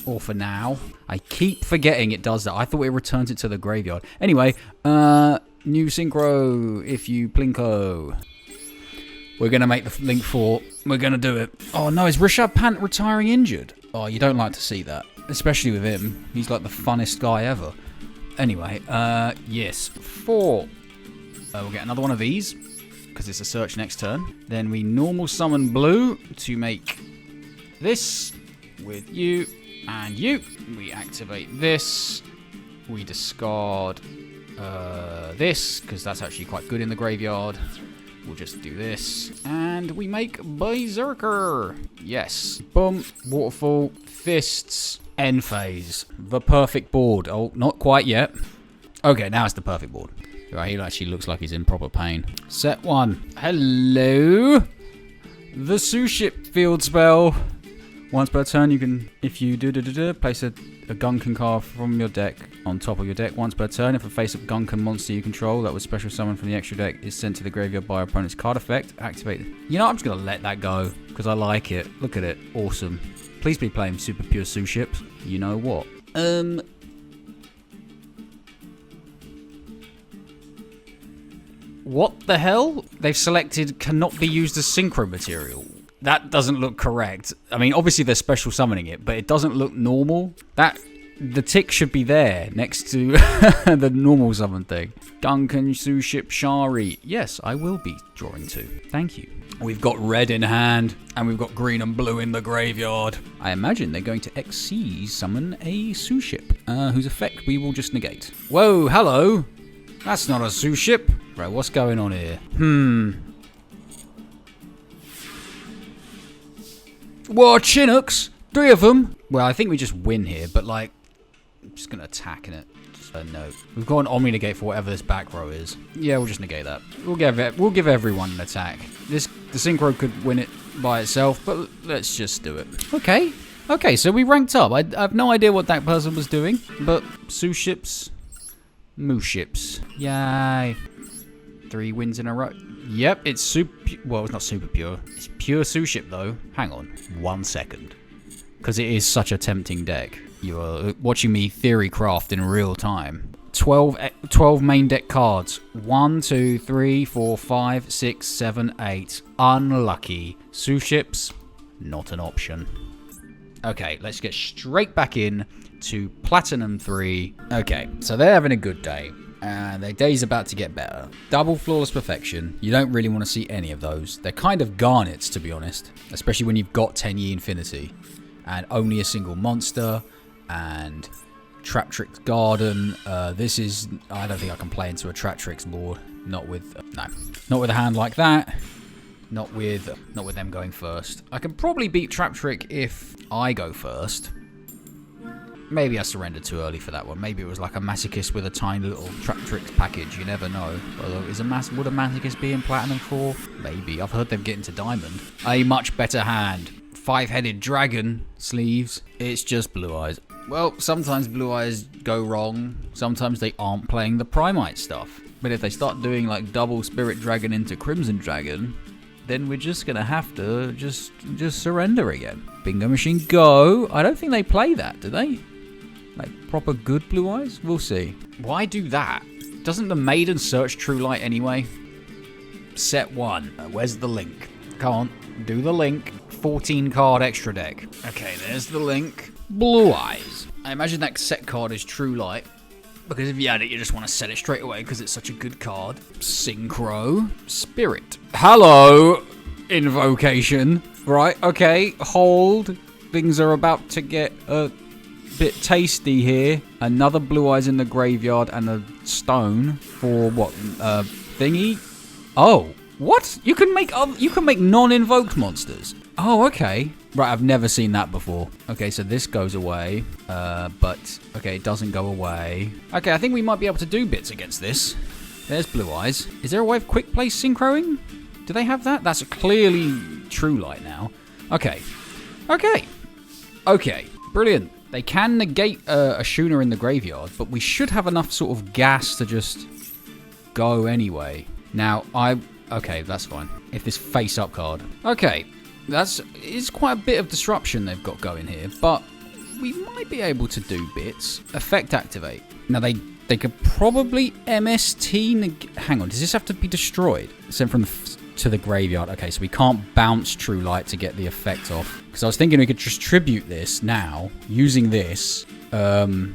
Or for now. I keep forgetting it does that. I thought it returns it to the graveyard. Anyway, new synchro if you plinko. We're going to make the link 4. We're going to do it. Oh no, is Rishabh Pant retiring injured? Oh, you don't like to see that. Especially with him. He's like the funnest guy ever. Anyway, yes, 4. We'll get another one of these, because it's a search next turn. Then we normal summon blue to make this with you and you. We activate this. We discard this, because that's actually quite good in the graveyard. We'll just do this. And we make Berserker. Yes. Boom. Waterfall. Fists. End phase. The perfect board. Oh, not quite yet. Okay, now it's the perfect board. Right, he actually looks like he's in proper pain. Set 1. Hello. The Suship field spell. Once per turn, you can, if you place a Gunkan card from your deck on top of your deck. Once per turn, if a face-up Gunkan monster you control that was special summoned from the extra deck is sent to the graveyard by your opponent's card effect, activate. You know, I'm just going to let that go because I like it. Look at it. Awesome. Please be playing Super Pure Suships. You know what? What the hell? They've selected cannot be used as synchro material. That doesn't look correct. I mean, obviously they're special summoning it, but it doesn't look normal. That The tick should be there next to the normal summon thing. Duncan, Suship, Shari. Yes, I will be drawing 2. Thank you. We've got red in hand, and we've got green and blue in the graveyard. I imagine they're going to Xyz summon a Suship, whose effect we will just negate. Whoa, hello. That's not a Suship. Right, what's going on here? Whoa, Chinooks. 3 of them. Well, I think we just win here, but like, I'm just going to attack in it. No. We've got an Omni negate for whatever this back row is. Yeah, we'll just negate that. We'll give everyone an attack. The Synchro could win it by itself, but let's just do it. Okay, so we ranked up. I have no idea what that person was doing, but Suships, Mooships. Yay. 3 wins in a row. Yep, it's super... Well, it's not super pure. It's pure Suship, though. Hang on. 1 second. Because it is such a tempting deck. You are watching me theory craft in real time. 12 main deck cards. 1, 2, 3, 4, 5, 6, 7, 8. Unlucky. Suships, not an option. Okay, let's get straight back in to Platinum 3. Okay, so they're having a good day. And their day's about to get better. Double Flawless Perfection. You don't really want to see any of those. They're kind of garnets, to be honest. Especially when you've got Tenyi Infinity. And only a single monster. And Traptrix Garden. This is... I don't think I can play into a Traptrix board. Not with... no. Not with a hand like that. Not with them going first. I can probably beat Traptrix if I go first. Maybe I surrendered too early for that one. Maybe it was like a Masochist with a tiny little Traptrix package. You never know. Although, would a Masochist be in Platinum 4? Maybe. I've heard them get into Diamond. A much better hand. 5-headed dragon sleeves. It's just Blue Eyes. Well, sometimes Blue Eyes go wrong. Sometimes they aren't playing the Primite stuff. But if they start doing like double Spirit Dragon into Crimson Dragon, then we're just going to have to just surrender again. Bingo Machine, go. I don't think they play that, do they? Like proper good Blue Eyes? We'll see. Why do that? Doesn't the Maiden search True Light anyway? Set 1. Where's the link? Come on, do the link. 14 card extra deck. Okay, there's the link. Blue Eyes. I imagine that set card is True Light. Because if you had it, you just want to set it straight away because it's such a good card. Synchro. Spirit. Hello, Invocation. Right, okay, hold. Things are about to get a bit tasty here. Another Blue Eyes in the graveyard and a stone for what? Thingy? Oh, what? You can make non-invoked monsters. Oh, okay. Right, I've never seen that before. Okay, so this goes away. But, okay, it doesn't go away. Okay, I think we might be able to do bits against this. There's Blue Eyes. Is there a way of quick play synchroing? Do they have that? That's clearly True Light now. Okay. Okay, brilliant. They can negate a Shuna in the graveyard, but we should have enough sort of gas to just go anyway. Now, okay, that's fine. If this face-up card. Okay. It's quite a bit of disruption they've got going here, but we might be able to do bits. Effect activate. Now they could probably MST. Hang on, does this have to be destroyed? Sent from to the graveyard. Okay, so we can't bounce True Light to get the effect off. Because I was thinking we could distribute this now using this to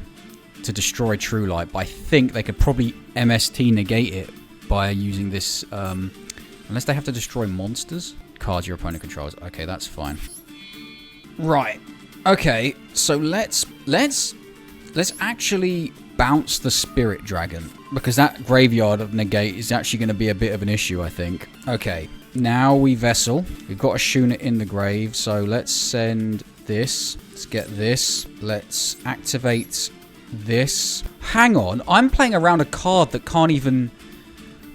destroy True Light, but I think they could probably MST negate it by using this. Unless they have to destroy monsters. Cards your opponent controls. Okay, that's fine. Right. Okay, so let's actually bounce the Spirit Dragon, because that graveyard of negate is actually going to be a bit of an issue, I think. Okay, now we Vessel. We've got a Shuna in the grave, so let's send this. Let's get this. Let's activate this. Hang on, I'm playing around a card that can't even...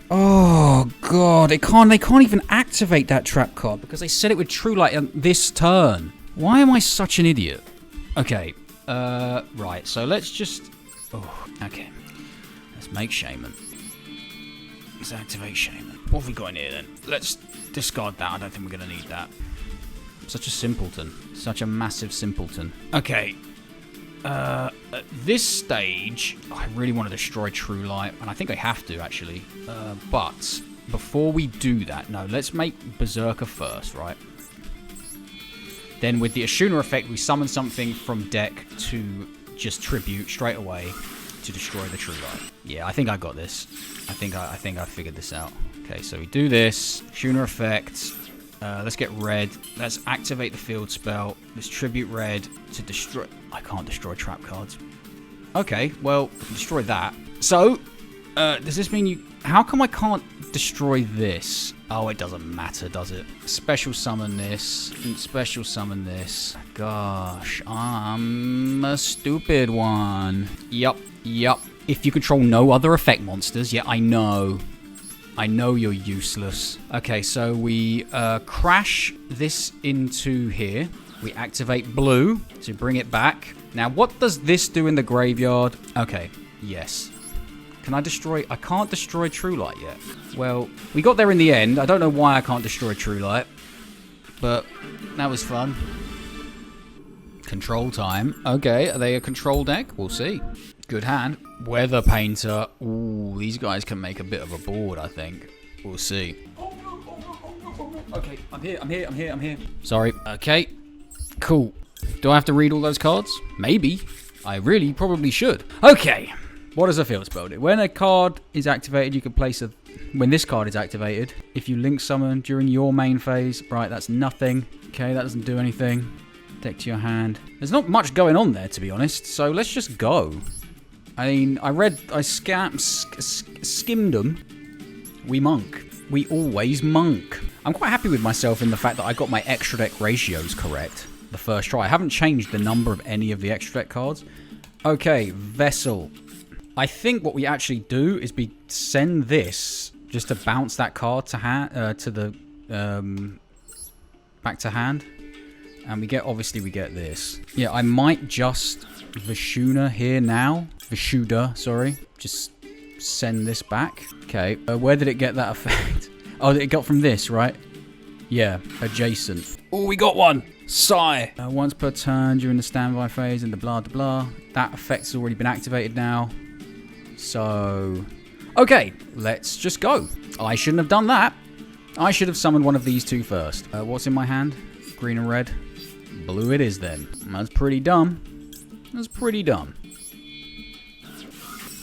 Oh, God. They can't even activate that trap card because they set it with True Light on this turn. Why am I such an idiot? Okay. Right. So let's just... Oh, okay. Let's make Shaman. Let's activate Shaman. What have we got in here, then? Let's discard that. I don't think we're going to need that. Such a simpleton. Such a massive simpleton. Okay. At this stage, I really want to destroy True Light, and I think I have to, actually. But before we do that, no, let's make Berserker first, right? Then with the Ashuna effect, we summon something from deck to just tribute straight away to destroy the True Light. Yeah, I think I got this. I think I figured this out. Okay, so we do this. Schooner effect. Let's get red. Let's activate the field spell. Let's tribute red to destroy... I can't destroy trap cards. Okay, well, destroy that. So, does this mean you... How come I can't destroy this? Oh, it doesn't matter, does it? Special summon this. Special summon this. Gosh, I'm a stupid one. Yup. If you control no other effect monsters, yeah, I know. I know you're useless. Okay, so we crash this into here. We activate blue to bring it back. Now, what does this do in the graveyard? Okay, yes. Can I destroy... I can't destroy True Light yet. Well, we got there in the end. I don't know why I can't destroy True Light. But that was fun. Control time. Okay, are they a control deck? We'll see. Good hand. Weather Painter. Ooh, these guys can make a bit of a board, I think. We'll see. Okay, I'm here. Sorry. Okay, cool. Do I have to read all those cards? Maybe. I really probably should. Okay. What does a field spell do? When a card is activated, you can place a... When this card is activated, if you link summon during your main phase, right, that's nothing. Okay, that doesn't do anything. Deck to your hand. There's not much going on there, to be honest, so let's just go. I mean, I skimmed them. We monk. We always monk. I'm quite happy with myself in the fact that I got my extra deck ratios correct the first try. I haven't changed the number of any of the extra deck cards. Okay, Vessel. I think what we actually do is we send this just to bounce that card to hand, back to hand, and we get we get this. Yeah, I might just Vishuna here now. Vishuda, sorry. Just send this back. Okay, where did it get that effect? Oh, it got from this, right? Yeah, adjacent. Oh, we got one. Sigh. Once per turn during the standby phase and the blah blah blah. That effect's already been activated now. So, okay, let's just go. I shouldn't have done that. I should have summoned one of these two first. What's in my hand? Green and red. Blue it is then. That's pretty dumb. That's pretty dumb.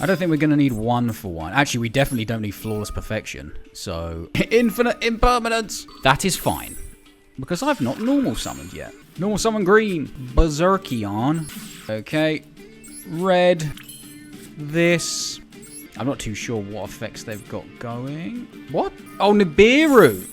I don't think we're going to need one for one. Actually, we definitely don't need Flawless Perfection. So, Infinite Impermanence. That is fine. Because I've not normal summoned yet. Normal summon green. Berserkion. Okay. Red. This. I'm not too sure what effects they've got going. What? Oh, Nibiru.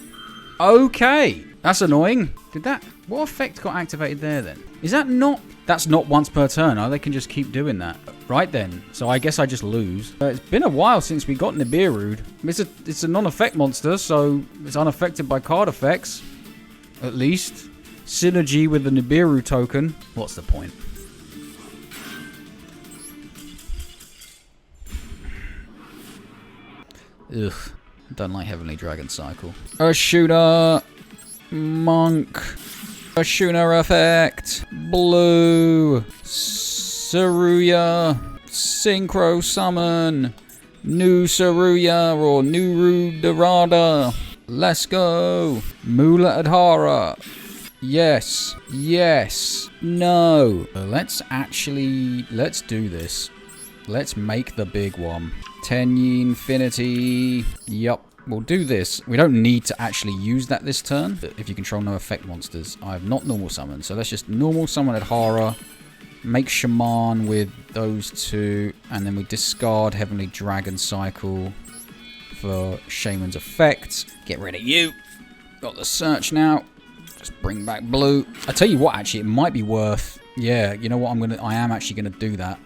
Okay. That's annoying. Did that... What effect got activated there then? Is that not... That's not once per turn. Oh, they can just keep doing that. Right then. So I guess I just lose. It's been a while since we got Nibiru. It's a non-effect monster, so it's unaffected by card effects. At least. Synergy with the Nibiru token. What's the point? Ugh. Don't like Heavenly Dragon Cycle. A shooter. Monk. A shooter effect. Blue. Saruya. Synchro summon. New Saruya or Nuru Dorada. Let's go. Mula Adhara. Yes. Yes. No. Let's do this. Let's make the big one. Tenyi Infinity. Yup. We'll do this. We don't need to actually use that this turn. If you control no effect monsters. I have not normal summoned. So let's just normal summon Adhara. Make Shaman with those two. And then we discard Heavenly Dragon Cycle for Shaman's effect. Get rid of you. Got the search now. Just bring back blue. I tell you what, actually, it might be worth... Yeah, you know what? I am actually going to do that.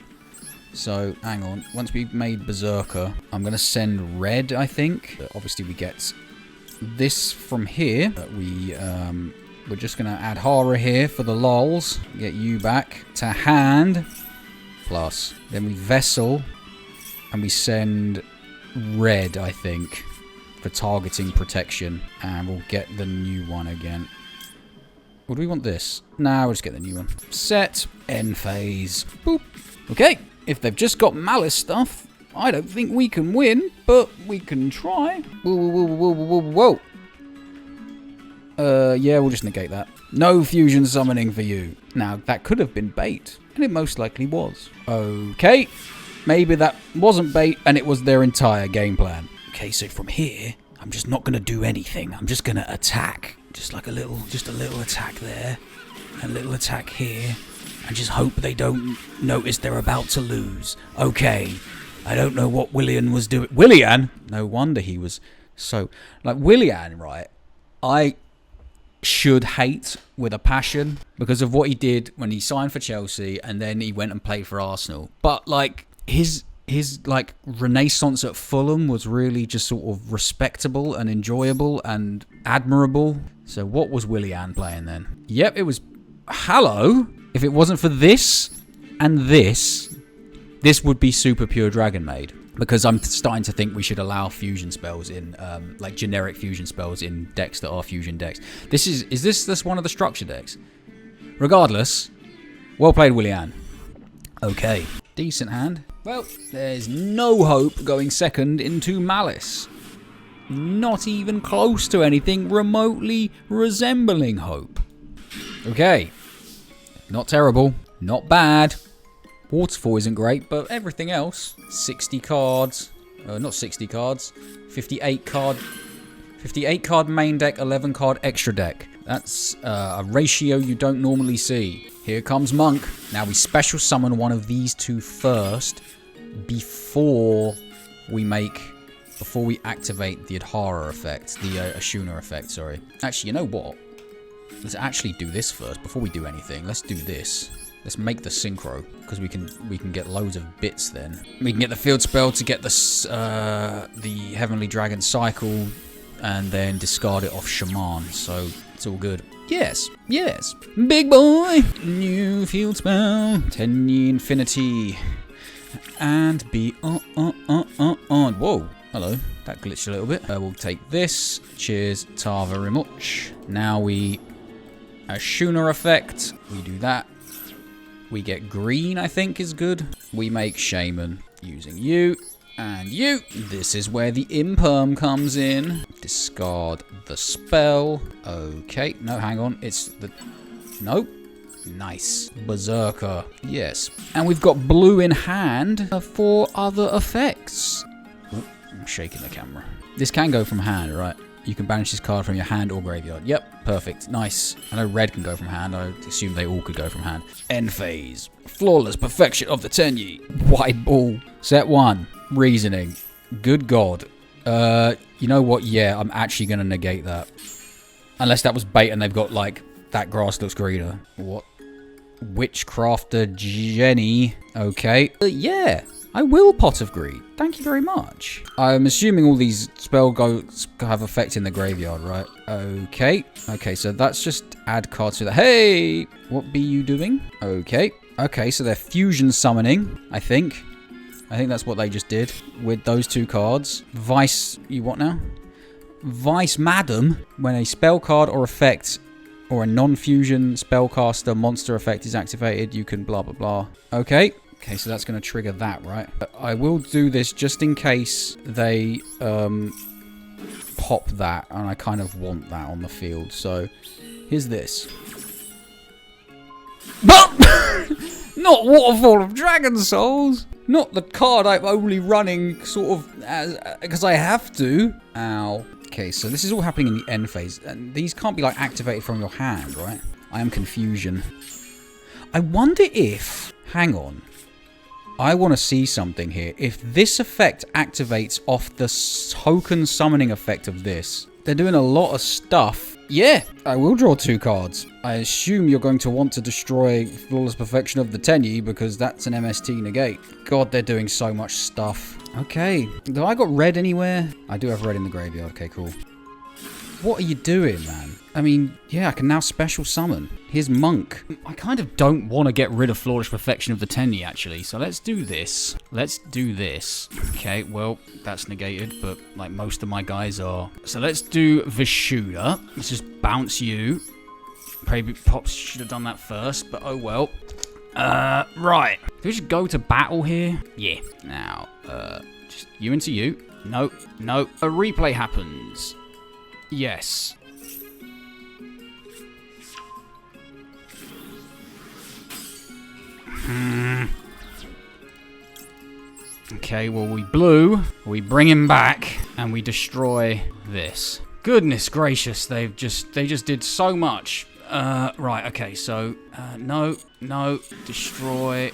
So, hang on. Once we've made Berserker, I'm going to send red, I think. Obviously, we get this from here. We're just going to add Hara here for the lols. Get you back to hand. Plus. Then we Vessel. And we send red, I think, for targeting protection. And we'll get the new one again. Or do we want this? Nah, we'll just get the new one. Set. End phase. Boop. Okay. If they've just got Malice stuff, I don't think we can win, but we can try. Whoa, whoa, whoa, whoa, whoa, whoa. Yeah, we'll just negate that. No fusion summoning for you. Now, that could have been bait, and it most likely was. Okay, maybe that wasn't bait, and it was their entire game plan. Okay, so from here, I'm just not going to do anything. I'm just going to attack. Just a little attack there, a little attack here, and just hope they don't notice they're about to lose. Okay, I don't know what Willian was doing. Willian? No wonder he was so... Like, Willian, right, I should hate with a passion because of what he did when he signed for Chelsea and then he went and played for Arsenal. But, like, his like renaissance at Fulham was really just sort of respectable and enjoyable and admirable. So what was Willian playing then? Yep, it was... Hello? If it wasn't for this and this would be Super Pure Dragon Maid. Because I'm starting to think we should allow fusion spells in, like generic fusion spells in decks that are fusion decks. Is this one of the structure decks? Regardless, well played, Willian. Okay, decent hand. Well, there's no hope going second into Malice. Not even close to anything remotely resembling hope. Okay, not terrible, not bad. Waterfall isn't great, but everything else, 60 cards, not 60 cards, 58 card main deck, 11 card extra deck. That's a ratio you don't normally see. Here comes Monk. Now we special summon one of these two first before we activate the Adhara effect, the Ashuna effect, sorry. Actually, you know what? Let's actually do this first before we do anything. Let's do this. Let's make the synchro, because we can get loads of bits then. We can get the field spell to get the Heavenly Dragon cycle, and then discard it off Shaman, so it's all good. Yes, yes. Big boy! New field spell. Tenyi Infinity. And be on. Whoa, hello. That glitched a little bit. We'll take this. Cheers, ta very much. Now we... Ashuna effect. We do that. We get green, I think, is good. We make Shaman using you and you. This is where the Imperm comes in. Discard the spell. Okay. No, hang on. It's the... Nope. Nice. Berserker. Yes. And we've got blue in hand for other effects. Ooh, I'm shaking the camera. This can go from hand, right? You can banish this card from your hand or graveyard. Yep, perfect. Nice. I know red can go from hand. I assume they all could go from hand. End phase. Flawless perfection of the Tenyi. Wide ball. Set 1. Reasoning. Good God. You know what? Yeah, I'm actually going to negate that. Unless that was bait and they've got, like, that grass looks greener. What? Witchcrafter Jenny. Okay. Yeah. I will Pot of Greed. Thank you very much. I'm assuming all these spell goats have effect in the graveyard, right? Okay. Okay, so that's just add cards to the... Hey! What be you doing? Okay. Okay, so they're fusion summoning, I think. I think that's what they just did with those two cards. Vice... You what now? Vice Madam. When a spell card or effect or a non-fusion spellcaster monster effect is activated, you can blah, blah, blah. Okay. Okay, so that's going to trigger that, right? I will do this just in case they pop that, and I kind of want that on the field. So, here's this. But not Waterfall of Dragon Souls! Not the card I'm only running sort of because I have to. Ow. Okay, so this is all happening in the end phase. And these can't be, like, activated from your hand, right? I am confusion. I wonder if... Hang on. I want to see something here. If this effect activates off the token summoning effect of this, they're doing a lot of stuff. Yeah, I will draw 2 cards. I assume you're going to want to destroy Flawless Perfection of the Tenyi because that's an MST negate. God, they're doing so much stuff. Okay, do I got red anywhere? I do have red in the graveyard. Okay, cool. What are you doing, man? I mean, yeah, I can now special summon. Here's Monk. I kind of don't want to get rid of Flawless Perfection of the Tenyi, actually. So let's do this. Let's do this. Okay, well, that's negated, but like most of my guys are. So let's do Vishuda. Let's just bounce you. Maybe Pops should have done that first, but oh well. Right. Do we just go to battle here? Yeah. Now, just you into you. No, no. A replay happens. Yes. Okay, well, we bring him back, and we destroy this. Goodness gracious, they just did so much. Right, okay, so, no, destroy.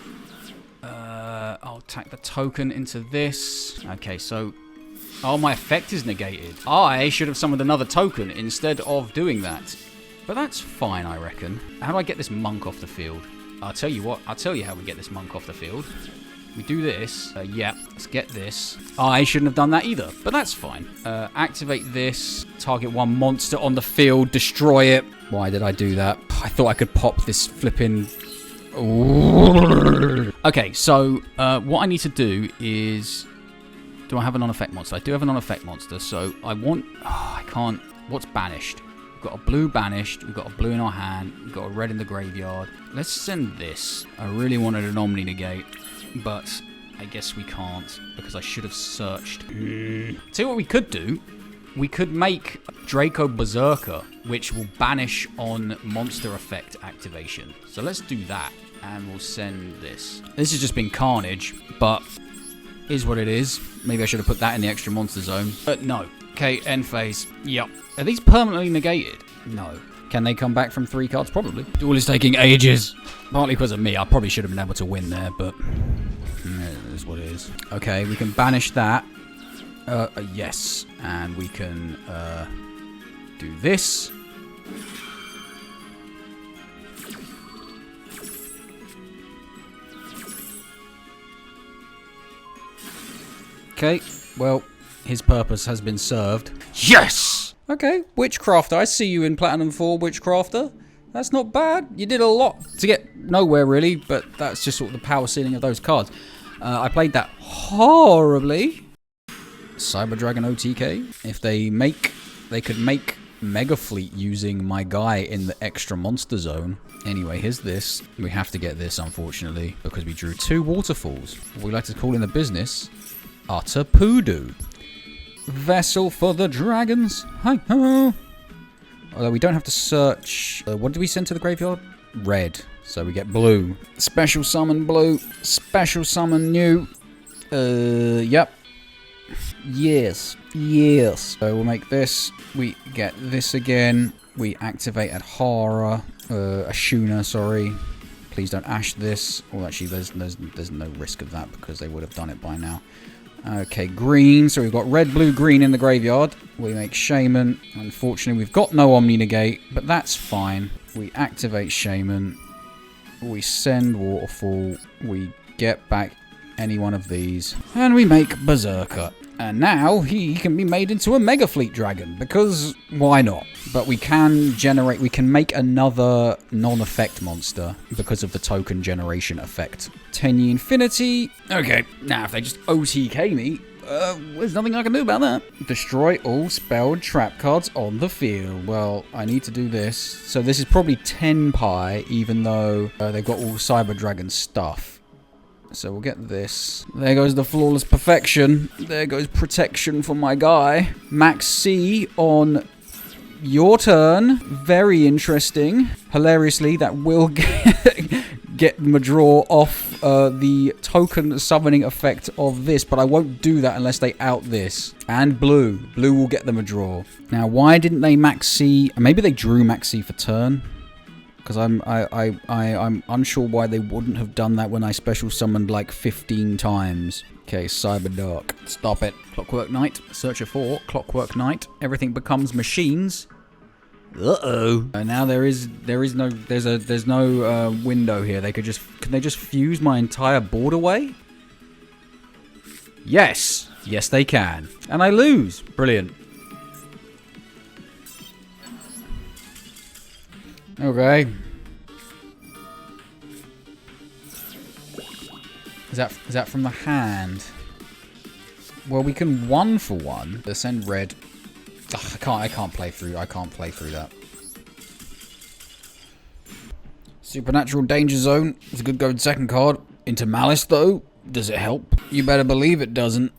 I'll tack the token into this. Okay, so, oh, my effect is negated. I should have summoned another token instead of doing that. But that's fine, I reckon. How do I get this monk off the field? I'll tell you what, I'll tell you how we get this monk off the field. We do this. Yeah, let's get this. I shouldn't have done that either, but that's fine. Activate this. Target one monster on the field. Destroy it. Why did I do that? I thought I could pop this flipping... Okay, so what I need to do is... Do I have a non-effect monster? I do have a non-effect monster, so I want... Oh, I can't... What's banished? We've got a blue banished. We've got a blue in our hand. We've got a red in the graveyard. Let's send this. I really wanted an Omni Negate, but I guess we can't because I should have searched. See what we could do? We could make Draco Berserker, which will banish on monster effect activation. So let's do that, and we'll send this. This has just been carnage, but is what it is. Maybe I should have put that in the extra monster zone, but no. Okay, end phase. Yep. Are these permanently negated? No. Can they come back from 3 cards? Probably. Duel is taking ages. Partly because of me. I probably should have been able to win there, but it is what it is. Okay, we can banish that. Yes. And we can do this. Okay, well, his purpose has been served. Yes! Okay, Witchcrafter. I see you in Platinum 4, Witchcrafter. That's not bad. You did a lot to get nowhere, really, but that's just sort of the power ceiling of those cards. I played that horribly. Cyber Dragon OTK. If they could make Mega Fleet using my guy in the extra monster zone. Anyway, here's this. We have to get this, unfortunately, because we drew 2 waterfalls. What we like to call in the business, utter poodoo. Vessel for the dragons. Hi-ho. Although we don't have to search. What did we send to the graveyard? Red. So we get blue. Special summon blue. Special summon new. Yep. Yes. Yes. So we'll make this. We get this again. We activate Adhara. Ashuna, sorry. Please don't ash this. Well, actually, there's no risk of that because they would have done it by now. Okay, green. So we've got red, blue, green in the graveyard. We make Shaman. Unfortunately, we've got no Omni Negate, but that's fine. We activate Shaman. We send Waterfall. We get back any one of these. And we make Berserker. And now he can be made into a Mega Fleet Dragon, because why not? But we can make another non-effect monster because of the token generation effect. Tenyi Infinity. Okay, now if they just OTK me, there's nothing I can do about that. Destroy all spelled trap cards on the field. Well, I need to do this. So this is probably 10 pi, even though they've got all Cyber Dragon stuff. So we'll get this. There goes the Flawless Perfection. There goes protection for my guy. Max C on your turn. Very interesting. Hilariously, that will get my draw off the token summoning effect of this, but I won't do that unless they out this. And blue. Blue will get them a draw. Now, why didn't they Max C? Maybe they drew Max C for turn. Because I'm unsure why they wouldn't have done that when I special summoned like 15 times. Okay, Cyber Dark. Stop it. Clockwork Knight. Searcher 4. Clockwork Knight. Everything becomes machines. Uh-oh. Now there's no window here. Can they just fuse my entire board away? Yes. Yes, they can. And I lose. Brilliant. Okay. Is that from the hand? Well, we can 1 for 1. Send red. Ugh, I can't play through that. Supernatural Danger Zone is a good go second card. Into Malice though. Does it help? You better believe it doesn't.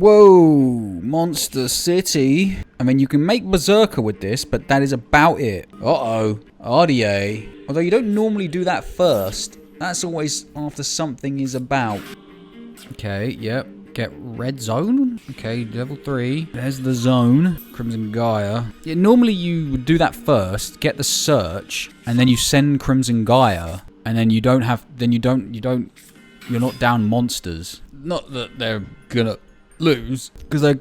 Whoa, Monster City. I mean, you can make Berserker with this, but that is about it. Uh-oh, RDA. Although you don't normally do that first. That's always after something is about. Okay, yep. Get red zone. Okay, level 3. There's the zone. Crimson Gaia. Yeah, normally you would do that first, get the search, and then you send Crimson Gaia, and then you're not down monsters. Not that they're gonna lose, because they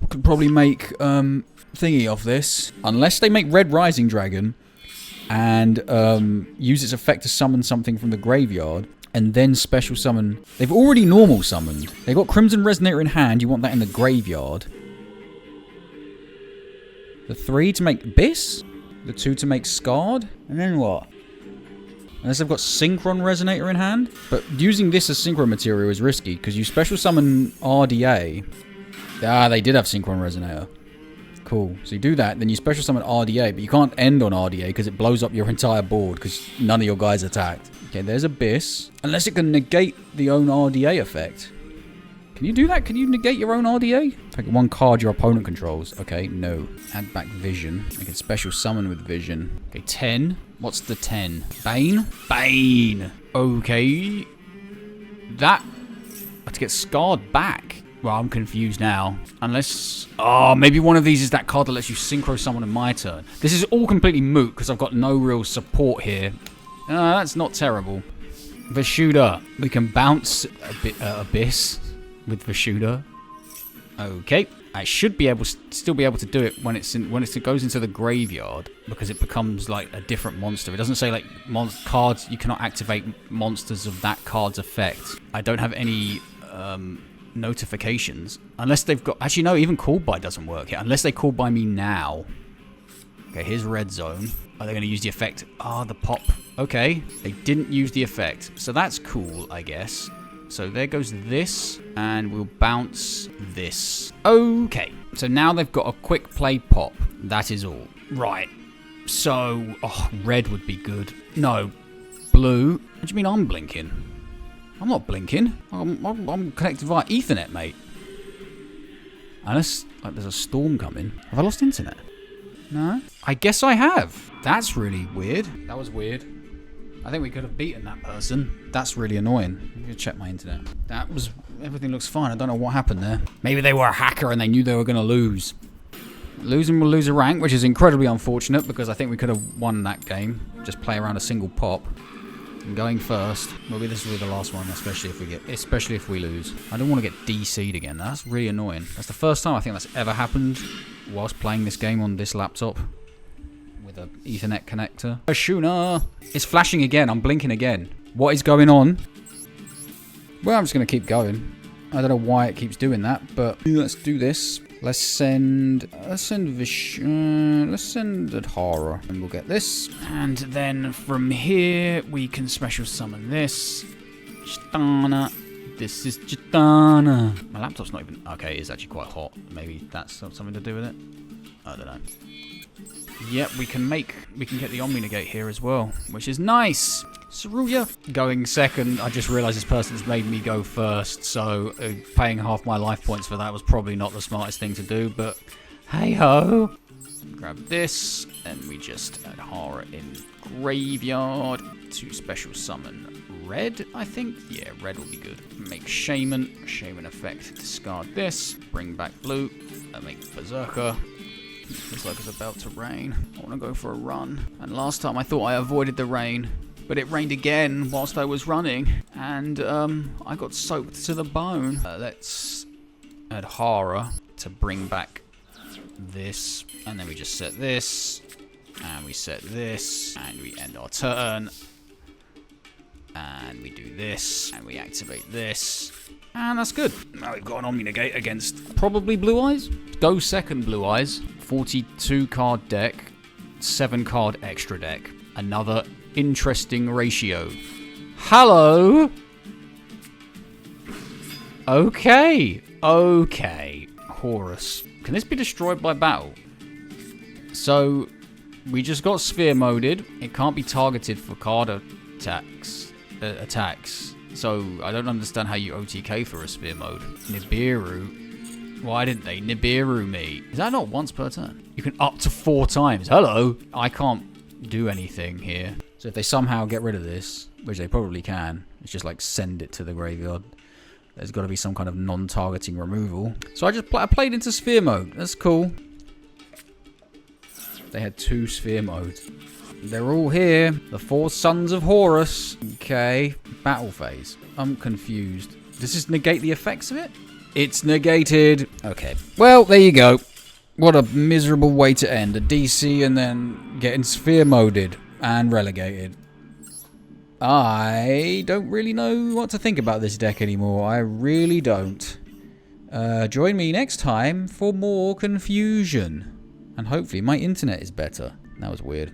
could probably make thingy off this. Unless they make Red Rising Dragon and use its effect to summon something from the graveyard, and then special summon. They've already normal summoned. They've got Crimson Resonator in hand. You want that in the graveyard. The 3 to make Abyss. The 2 to make Scarred. And then what? Unless they've got Synchron Resonator in hand. But using this as Synchron material is risky, because you special summon RDA. Ah, they did have Synchron Resonator. Cool. So you do that, then you special summon RDA, but you can't end on RDA because it blows up your entire board because none of your guys attacked. Okay, there's Abyss. Unless it can negate the own RDA effect. Can you do that? Can you negate your own RDA? Take 1 card your opponent controls. Okay, no. Add back Vision. I can special summon with Vision. Okay, 10. What's the 10? Bane? Bane! Okay. That... I have to get Scarred back. Well, I'm confused now. Unless... Oh, maybe one of these is that card that lets you synchro summon in my turn. This is all completely moot because I've got no real support here. That's not terrible. Vishuda. We can bounce a bit Abyss with Vishuda. Okay. I should be able, still be able to do it when it goes into the graveyard because it becomes like a different monster. It doesn't say like cards. You cannot activate monsters of that card's effect. I don't have any notifications unless they've got. Actually, no. Even call by doesn't work yet unless they call by me now. Okay, here's red zone. Are they going to use the effect? Ah, the pop. Okay, they didn't use the effect, so that's cool, I guess. So there goes this, and we'll bounce this. Okay, so now they've got a quick play pop. That is all. Right, so... Oh, red would be good. No, blue. What do you mean I'm blinking? I'm not blinking. I'm connected via Ethernet, mate. Unless like, there's a storm coming. Have I lost internet? No? I guess I have. That's really weird. That was weird. I think we could have beaten that person. That's really annoying. I'm going to check my internet. That was... Everything looks fine. I don't know what happened there. Maybe they were a hacker and they knew they were going to lose. Losing will lose a rank, which is incredibly unfortunate because I think we could have won that game. Just play around a single pop. And going first. Maybe this will be the last one, especially if we lose. I don't want to get DC'd again. That's really annoying. That's the first time I think that's ever happened whilst playing this game on this laptop. With an Ethernet connector. Ashuna! It's flashing again. I'm blinking again. What is going on? Well, I'm just going to keep going. I don't know why it keeps doing that, but let's do this. Let's send Adhara, and we'll get this. And then from here, we can special summon this. Chitana. This is Chitana. My laptop's not even... Okay, it's actually quite hot. Maybe that's something to do with it. I don't know. Yep, we can get the Omni Negate here as well, which is nice. Saruya going second. I just realised this person's made me go first, so paying half my life points for that was probably not the smartest thing to do, but hey ho. Grab this, and we just add Horror in graveyard to special summon red, I think. Yeah, red will be good. Make Shaman effect, discard this, bring back blue, make Berserker. Looks like it's about to rain. I want to go for a run. And last time I thought I avoided the rain, but it rained again whilst I was running, and I got soaked to the bone. Let's add Hara to bring back this, and then we just set this, and we set this, and we end our turn, and we do this, and we activate this, and that's good. Now we've got an Omni Negate against probably Blue Eyes. Go second, Blue Eyes. 42 card deck, 7 card extra deck. Another interesting ratio. Hello. Okay. Horus. Can this be destroyed by battle? So we just got sphere moded. It can't be targeted for card attacks. So I don't understand how you OTK for a sphere mode. Nibiru. Why didn't they Nibiru me? Is that not once per turn? You can up to 4 times. Hello? I can't do anything here. So if they somehow get rid of this, which they probably can, it's just like send it to the graveyard. There's got to be some kind of non-targeting removal. So I played into sphere mode. That's cool. They had 2 sphere modes. They're all here. The 4 sons of Horus. Okay. Battle phase. I'm confused. Does this negate the effects of it? It's negated. Okay. Well, there you go. What a miserable way to end. A DC and then getting sphere moded and relegated. I don't really know what to think about this deck anymore. I really don't. Join me next time for more confusion. And hopefully my internet is better. That was weird.